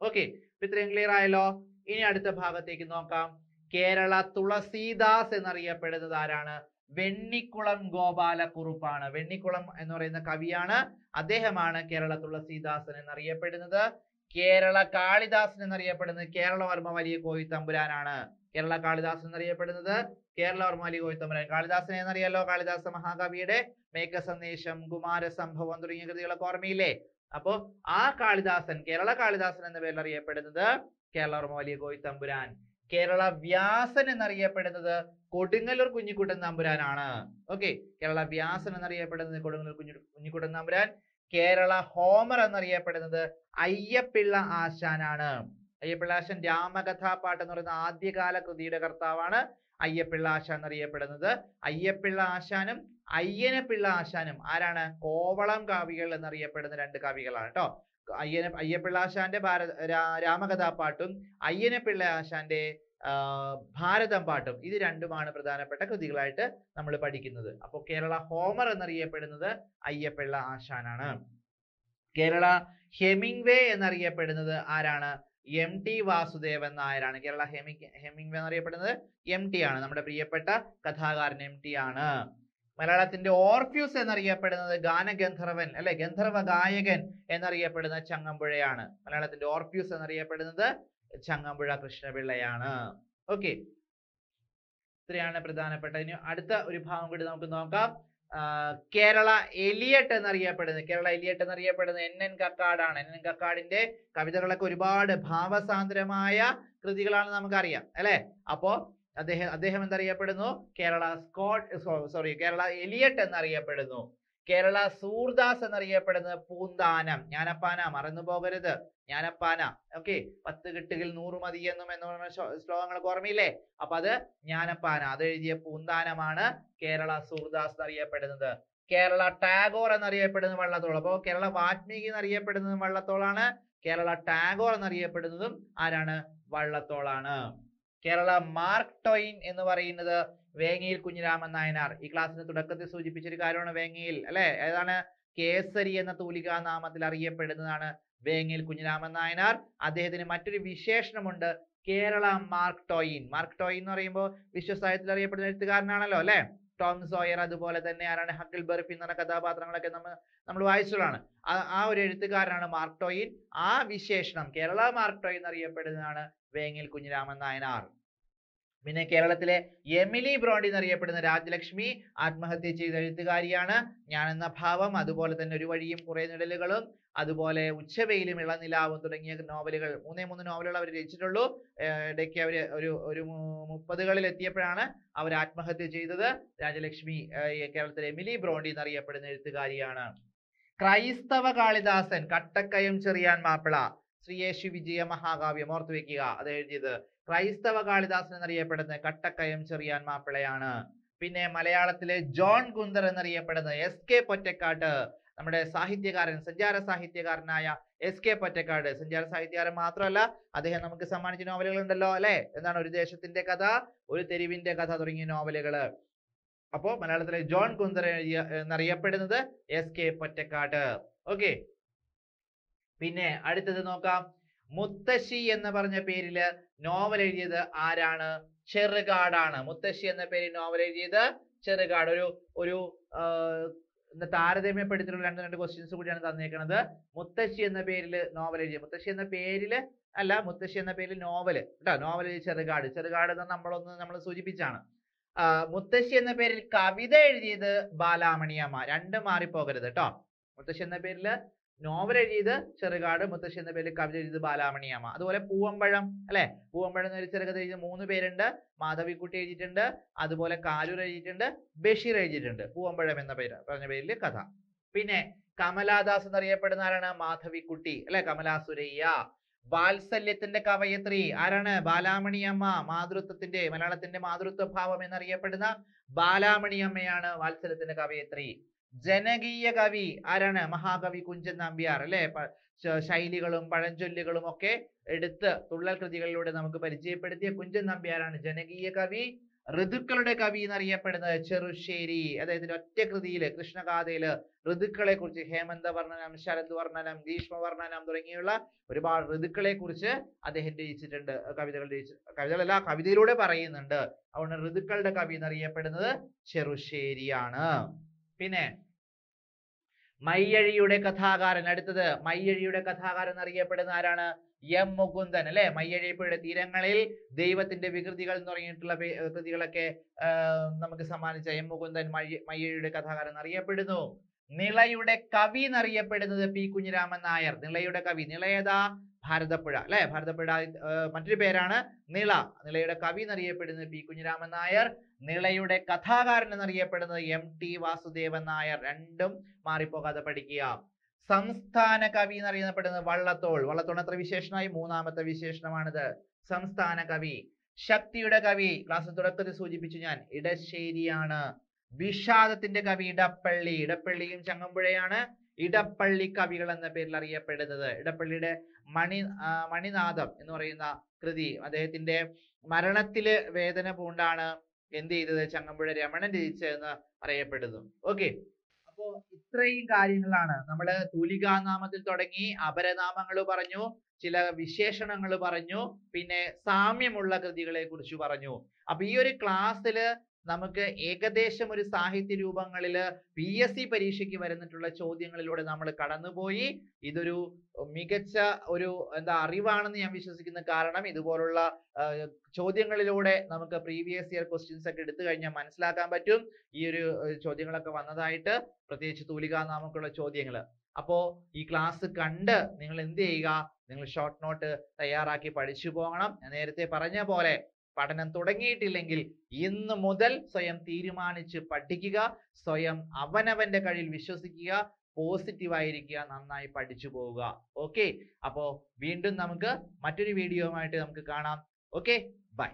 ഓക്കെ, ഇത്രയും ക്ലിയർ ആയല്ലോ. ഇനി അടുത്ത ഭാഗത്തേക്ക് നോക്കാം. കേരള തുളസീദാസ് എന്നറിയപ്പെടുന്നത് ആരാണ്? വെണ്ണിക്കുളം ഗോപാലക്കുറുപ്പാണ്. വെണ്ണിക്കുളം എന്ന് പറയുന്ന കവിയാണ്. അദ്ദേഹമാണ് കേരള തുളസീദാസൻ എന്നറിയപ്പെടുന്നത്. കേരള കാളിദാസൻ എന്നറിയപ്പെടുന്നത് കേരളവർമ്മ വലിയ കോയിത്തമ്പുരാനാണ്. കേരള കാളിദാസൻ എന്നറിയപ്പെടുന്നത് കേരളവർമ്മ വലിയ കോയിത്തമ്പുരാൻ. കാളിദാസനെ എന്നറിയാലോ, കാളിദാസ മഹാകവിയുടെ മേഘസന്ദേശം, കുമാരസംഭവം തുടങ്ങിയ കൃതികളൊക്കെ ഓർമ്മയില്ലേ? അപ്പോ ആ കാളിദാസൻ, കേരള കാളിദാസൻ എന്ന പേരിൽ അറിയപ്പെടുന്നത് കേരളവർമ്മ വലിയ കോയിത്തമ്പുരാൻ. കേരള വ്യാസൻ എന്നറിയപ്പെടുന്നത് കൊടുങ്ങല്ലൂർ കുഞ്ഞിക്കുട്ടൻ തമ്പുരാനാണ്. ഓക്കെ, കേരള വ്യാസൻ എന്നറിയപ്പെടുന്നത് കൊടുങ്ങല്ലൂർ കുഞ്ഞിക്കുട്ടൻ തമ്പുരാൻ. കേരള ഹോമർ എന്നറിയപ്പെടുന്നത് അയ്യപ്പിള്ള ആശാനാണ്. അയ്യപ്പിള്ള ആശാൻ രാമകഥാപാട്ട് എന്ന് പറയുന്ന ആദ്യകാല കൃതിയുടെ കർത്താവാണ് അയ്യപ്പിള്ള ആശാൻ എന്നറിയപ്പെടുന്നത്. അയ്യപ്പിള്ള ആശാനും അയ്യനപ്പിള്ള ആശാനും ആരാണ്? കോവളം കവികൾ എന്നറിയപ്പെടുന്ന 2 കവികളാണ് കേട്ടോ. അയ്യപ്പിള്ള ആശാന്റെ രാമകഥാപാട്ടും അയ്യനപ്പിള്ള ആശാന്റെ ഭാരതം പാട്ടും, ഇത് രണ്ടുമാണ് പ്രധാനപ്പെട്ട കൃതികളായിട്ട് നമ്മൾ പഠിക്കുന്നത്. അപ്പോൾ കേരള ഹോമർ എന്നറിയപ്പെടുന്നത് അയ്യപ്പിള്ള ആശാനാണ്. കേരള ഹെമിംഗ്വേ എന്നറിയപ്പെടുന്നത് ആരാണ്? MT വാസുദേവൻ നായരാണ്. കേരള ഹെമിംഗ്വേ എന്നറിയപ്പെടുന്നത് MT ആണ്. നമ്മുടെ പ്രിയപ്പെട്ട കഥാകാരൻ MT ആണ്. മലയാളത്തിന്റെ ഓർഫ്യൂസ് എന്നറിയപ്പെടുന്നത് ഗാനഗന്ധർവൻ അല്ലെ, ഗന്ധർവ ഗായകൻ എന്നറിയപ്പെടുന്ന ചങ്ങമ്പുഴയാണ്. മലയാളത്തിന്റെ ഓർഫ്യൂസ് എന്നറിയപ്പെടുന്നത് ചങ്ങമ്പുഴ കൃഷ്ണപിള്ളയാണ്. ഓക്കെ, ഇത്രയാണ് പ്രധാനപ്പെട്ട. ഇനി അടുത്ത ഒരു ഭാഗം കൂടി നമുക്ക് നോക്കാം. കേരള എലിയട്ട് എന്നറിയപ്പെടുന്നത് NN കക്കാടാണ്. NN കക്കാടിന്റെ കവിതകളൊക്കെ ഒരുപാട് ഭാവസാന്ദ്രമായ കൃതികളാണ് നമുക്കറിയാം അല്ലെ. അപ്പോ അദ്ദേഹം എന്തറിയപ്പെടുന്നു? കേരള എലിയട്ട് എന്നറിയപ്പെടുന്നു. കേരള സൂർദാസ് എന്നറിയപ്പെടുന്നത് പൂന്താനം, ജ്ഞാനപ്പാന, മറന്നു പോകരുത്, ജ്ഞാനപ്പാന. ഓക്കെ, 10 കിട്ടുകിൽ 100 മതി എന്നും എന്ന് പറയുന്ന ശ്ലോകങ്ങൾക്ക് ഓർമ്മയില്ലേ? അപ്പൊ അത് ജ്ഞാനപ്പാന, അത് എഴുതിയ പൂന്താനമാണ് കേരള സൂർദാസ് എന്നറിയപ്പെടുന്നത്. കേരള ടാഗോർ എന്നറിയപ്പെടുന്നത് വള്ളത്തോൾ. അപ്പോ കേരള വാത്മീകി എന്നറിയപ്പെടുന്നതും വള്ളത്തോളാണ്. കേരള ടാഗോർ എന്നറിയപ്പെടുന്നതും ആരാണ്? വള്ളത്തോളാണ്. കേരള മാർക്ക് ടോയിൻ എന്ന് പറയുന്നത് വേങ്ങയിൽ കുഞ്ഞിരാമൻ നായനാർ. ഈ ക്ലാസ്സിന് തുടക്കത്തിൽ സൂചിപ്പിച്ചൊരു കാര്യമാണ് വേങ്ങയിൽ അല്ലെ. ഏതാണ്? കേസരി എന്ന തൂലികാ നാമത്തിൽ അറിയപ്പെടുന്നതാണ് വേങ്ങയിൽ കുഞ്ഞിരാമൻ നായനാർ. അദ്ദേഹത്തിന് മറ്റൊരു വിശേഷണമുണ്ട്, കേരള മാർക്ക് ടോയിൻ. മാർക്ക് ടോയിൻ എന്ന് പറയുമ്പോൾ വിശ്വസാഹിത്യത്തിൽ അറിയപ്പെടുന്ന എഴുത്തുകാരനാണല്ലോ അല്ലെ. ടോം സോയർ, അതുപോലെ തന്നെ ആരാണ്? ഹക്കിൾ ബർഫി എന്ന കഥാപാത്രങ്ങളൊക്കെ നമ്മൾ വായിച്ചതാണ്. ആ ഒരു എഴുത്തുകാരനാണ് മാർക്ക് ടോയിൻ. ആ വിശേഷണം കേരള മാർക്ക് ടോയിൻ എന്നറിയപ്പെടുന്നതാണ് വേങ്ങയിൽ കുഞ്ഞിരാമൻ നായനാർ. പിന്നെ കേരളത്തിലെ എമിലി ബ്രോണ്ടി എന്നറിയപ്പെടുന്ന രാജലക്ഷ്മി ആത്മഹത്യ ചെയ്ത എഴുത്തുകാരിയാണ്. ഞാൻ എന്ന ഭാവം, അതുപോലെ തന്നെ ഒരു വഴിയും കുറെ നിഴലുകളും, അതുപോലെ ഉച്ചവെയിലും ഇളനിലാവും തുടങ്ങിയ നോവലുകൾ, 3 നോവലുകൾ അവർ രചിച്ചിട്ടുള്ളൂ. ഇടയ്ക്ക് അവർ ഒരു 30കളിൽ എത്തിയപ്പോഴാണ് അവർ ആത്മഹത്യ ചെയ്തത്. രാജലക്ഷ്മി കേരളത്തിലെ എമിലി ബ്രോണ്ടി എന്നറിയപ്പെടുന്ന എഴുത്തുകാരിയാണ്. ക്രൈസ്തവ കാളിദാസൻ കട്ടക്കയം ചെറിയാൻ മാപ്പിള, ശ്രീയേശു വിജയ മഹാകാവ്യം ഓർത്തു വെക്കുക, അത് എഴുതിയത് ക്രൈസ്തവ കാളിദാസൻ എന്നറിയപ്പെടുന്ന കട്ടക്കയം ചെറിയാൻ മാപ്പിളയാണ്. പിന്നെ മലയാളത്തിലെ ജോൺ കുന്തർ എന്നറിയപ്പെടുന്നത് SK പൊറ്റക്കാട്, നമ്മുടെ സാഹിത്യകാരൻ, സഞ്ചാര സാഹിത്യകാരനായ SK പൊറ്റക്കാട്. സഞ്ചാര സാഹിത്യകാരൻ മാത്രമല്ല, അദ്ദേഹം നമുക്ക് സമ്മാനിച്ച നോവലുകൾ ഉണ്ടല്ലോ അല്ലെ. എന്താണ്? ഒരു ദേശത്തിന്റെ കഥ, ഒരു തെരുവിന്റെ കഥ തുടങ്ങിയ നോവലുകള്. അപ്പോ മലയാളത്തിലെ ജോൺ കുന്തർ എന്നറിയപ്പെടുന്നത് SK പൊറ്റക്കാട്. ഓക്കെ, പിന്നെ അടുത്തത് നോക്കാം. മുത്തശ്ശി എന്ന് പറഞ്ഞ പേരില് നോവൽ എഴുതിയത് ആരാണ്? ചെറുകാടാണ്. മുത്തശ്ശി എന്ന പേരിൽ നോവൽ എഴുതിയത് ചെറുകാട്. ഒരു താരതമ്യപ്പെടുത്തിയിട്ടുള്ള രണ്ട് ക്വസ്റ്റ്യൻസ് കൂടിയാണ് തന്നേക്കുന്നത്. മുത്തശ്ശി എന്ന പേരിൽ നോവൽ എഴുതിയ, മുത്തശ്ശി എന്ന പേരില് അല്ല, മുത്തശ്ശി എന്ന പേരിൽ നോവൽ കേട്ടോ, നോവൽ ചെറുകാട്. ചെറുകാട് എന്ന് നമ്മൾ സൂചിപ്പിച്ചാണ്. മുത്തശ്ശി എന്ന പേരിൽ കവിത എഴുതിയത് ബാലാമണിയമ്മ. രണ്ടും മാറിപ്പോകരുത് കേട്ടോ. മുത്തശ്ശി എന്ന പേരിൽ നോവൽ എഴുതിയത് ചെറുകാട്, മുത്തശ്ശി എന്ന പേരിൽ കവിത എഴുതിയത് ബാലാമണിയമ്മ. അതുപോലെ പൂവമ്പഴം അല്ലെ, പൂവമ്പഴം എന്നൊരു ചെറുകഥ എഴുതിയ 3 പേരുണ്ട്. മാധവിക്കുട്ടി എഴുതിയിട്ടുണ്ട്, അതുപോലെ കാരൂർ എഴുതിയിട്ടുണ്ട്, ബഷീർ എഴുതിയിട്ടുണ്ട്. പൂവമ്പഴം എന്ന പറഞ്ഞ പേരിൽ കഥ. പിന്നെ കമലാദാസ് എന്നറിയപ്പെടുന്ന ആരാണ്? മാധവിക്കുട്ടി അല്ലെ, കമലാസുരയ്യ. വാത്സല്യത്തിന്റെ കവയത്രി ആരാണ്? ബാലാമണിയമ്മ. മാതൃത്വത്തിന്റെ, മലയാളത്തിന്റെ മാതൃത്വ ഭാവം എന്നറിയപ്പെടുന്ന ബാലാമണിയമ്മയാണ് വാത്സല്യത്തിന്റെ കവയത്രി. ജനകീയ കവി ആരാണ്? മഹാകവി കുഞ്ചൻ നമ്പ്യാർ അല്ലെ. ശൈലികളും പഴഞ്ചൊല്ലുകളും ഒക്കെ എടുത്ത് തുള്ളൽ കൃതികളിലൂടെ നമുക്ക് പരിചയപ്പെടുത്തിയ കുഞ്ചൻ നമ്പ്യാരാണ് ജനകീയ കവി. ഋതുക്കളുടെ കവി എന്നറിയപ്പെടുന്നത് ചെറുശ്ശേരി. അദ്ദേഹത്തിന്റെ ഒറ്റ കൃതിയില്, കൃഷ്ണഗാഥയില് ഋതുക്കളെ കുറിച്ച്, ഹേമന്ത വർണ്ണനം, ശരത് വർണ്ണനം, ഗ്രീഷ്മ വർണ്ണനം തുടങ്ങിയുള്ള ഒരുപാട് ഋതുക്കളെ കുറിച്ച് അദ്ദേഹം രചിച്ചിട്ടുണ്ട്. കവിതകളല്ല, കവിതയിലൂടെ പറയുന്നുണ്ട്. അതുകൊണ്ട് ഋതുക്കളുടെ കവി എന്നറിയപ്പെടുന്നത് ചെറുശ്ശേരിയാണ്. പിന്നെ മയ്യഴിയുടെ കഥാകാരൻ. അടുത്തത് മയ്യഴിയുടെ കഥാകാരൻ എന്നറിയപ്പെടുന്ന ആരാണ്? M മുകുന്ദൻ അല്ലെ. മയ്യഴിപ്പുഴയുടെ തീരങ്ങളിൽ ദൈവത്തിന്റെ വികൃതികൾ എന്ന് പറഞ്ഞിട്ടുള്ള കൃതികളൊക്കെ നമുക്ക് സമ്മാനിച്ച M മുകുന്ദൻ മയ്യഴിയുടെ കഥാകാരൻ എന്നറിയപ്പെടുന്നു. നിളയുടെ കവി എന്നറിയപ്പെടുന്നത് P കുഞ്ഞിരാമൻ നായർ. നിളയുടെ കവി, നിളയതാ ഭാരതപ്പുഴ അല്ലെ. ഭാരതപ്പുഴ മറ്റൊരു പേരാണ് നിള. നിളയുടെ കവി എന്നറിയപ്പെടുന്നത് P കുഞ്ഞിരാമൻ നായർ. നിളയുടെ കഥാകാരൻ എന്നറിയപ്പെടുന്നത് MT വാസുദേവൻ നായർ. രണ്ടും മാറിപ്പോകാതെ പഠിക്കുക. സംസ്ഥാന കവി എന്നറിയപ്പെടുന്നത് വള്ളത്തോൾ. വള്ളത്തോൾ എത്ര വിശേഷണമായി? 3ാമത്തെ വിശേഷണമാണിത്. സംസ്ഥാന കവി. ശക്തിയുടെ കവി ക്ലാസ് തുടക്കത്തിൽ സൂചിപ്പിച്ചു ഞാൻ, ഇടശ്ശേരിയാണ്. വിഷാദത്തിന്റെ കവി ഇടപ്പള്ളി. ഇടപ്പള്ളിയും ചങ്ങമ്പുഴയാണ് ഇടപ്പള്ളി കവികൾ എന്ന പേരിൽ അറിയപ്പെടുന്നത്. ഇടപ്പള്ളിയുടെ മണിനാഥം എന്ന് പറയുന്ന കൃതി, അദ്ദേഹത്തിന്റെ മരണത്തില് വേദന പൂണ്ടാണ് എന്ത് ചെയ്തത്? ചങ്ങമ്പുഴ രമണൻ രചിച്ചതെന്ന് പറയപ്പെടുന്നു. ഓക്കെ, അപ്പോ ഇത്രയും കാര്യങ്ങളാണ് നമ്മള് തൂലികാനാമത്തിൽ തുടങ്ങി, അപരനാമങ്ങൾ പറഞ്ഞു, ചില വിശേഷണങ്ങൾ പറഞ്ഞു, പിന്നെ സാമ്യമുള്ള കൃതികളെ കുറിച്ച് പറഞ്ഞു. അപ്പൊ ഈ ഒരു ക്ലാസ്സില് നമുക്ക് ഏകദേശം ഒരു സാഹിത്യ രൂപങ്ങളില് PSC പരീക്ഷയ്ക്ക് വരുന്നിട്ടുള്ള ചോദ്യങ്ങളിലൂടെ നമ്മൾ കടന്നുപോയി. ഇതൊരു മികച്ച ഒരു അറിവാണെന്ന് ഞാൻ വിശ്വസിക്കുന്നു. കാരണം ഇതുപോലുള്ള ചോദ്യങ്ങളിലൂടെ നമുക്ക് പ്രീവിയസ് ഇയർ ക്വസ്റ്റ്യൻസ് ഒക്കെ എടുത്തു കഴിഞ്ഞാൽ മനസ്സിലാക്കാൻ പറ്റും ഈ ഒരു ചോദ്യങ്ങളൊക്കെ വന്നതായിട്ട്, പ്രത്യേകിച്ച് തൂലികാനാമക്കുള്ള ചോദ്യങ്ങൾ. അപ്പോ ഈ ക്ലാസ് കണ്ട് നിങ്ങൾ എന്ത് ചെയ്യുക? നിങ്ങൾ ഷോർട്ട് നോട്ട് തയ്യാറാക്കി പഠിച്ചു പോകണം. ഞാൻ നേരത്തെ പറഞ്ഞ പോലെ പഠനം തുടങ്ങിയിട്ടില്ലെങ്കിൽ ഇന്ന് മുതൽ സ്വയം തീരുമാനിച്ച് പഠിക്കുക, സ്വയം അവനവന്റെ കഴിവിൽ വിശ്വസിക്കുക, പോസിറ്റീവ് ആയിരിക്കുക, നന്നായി പഠിച്ചു പോവുക. ഓക്കെ, അപ്പോ വീണ്ടും നമുക്ക് മറ്റൊരു വീഡിയോയുമായിട്ട് നമുക്ക് കാണാം. Okay, by.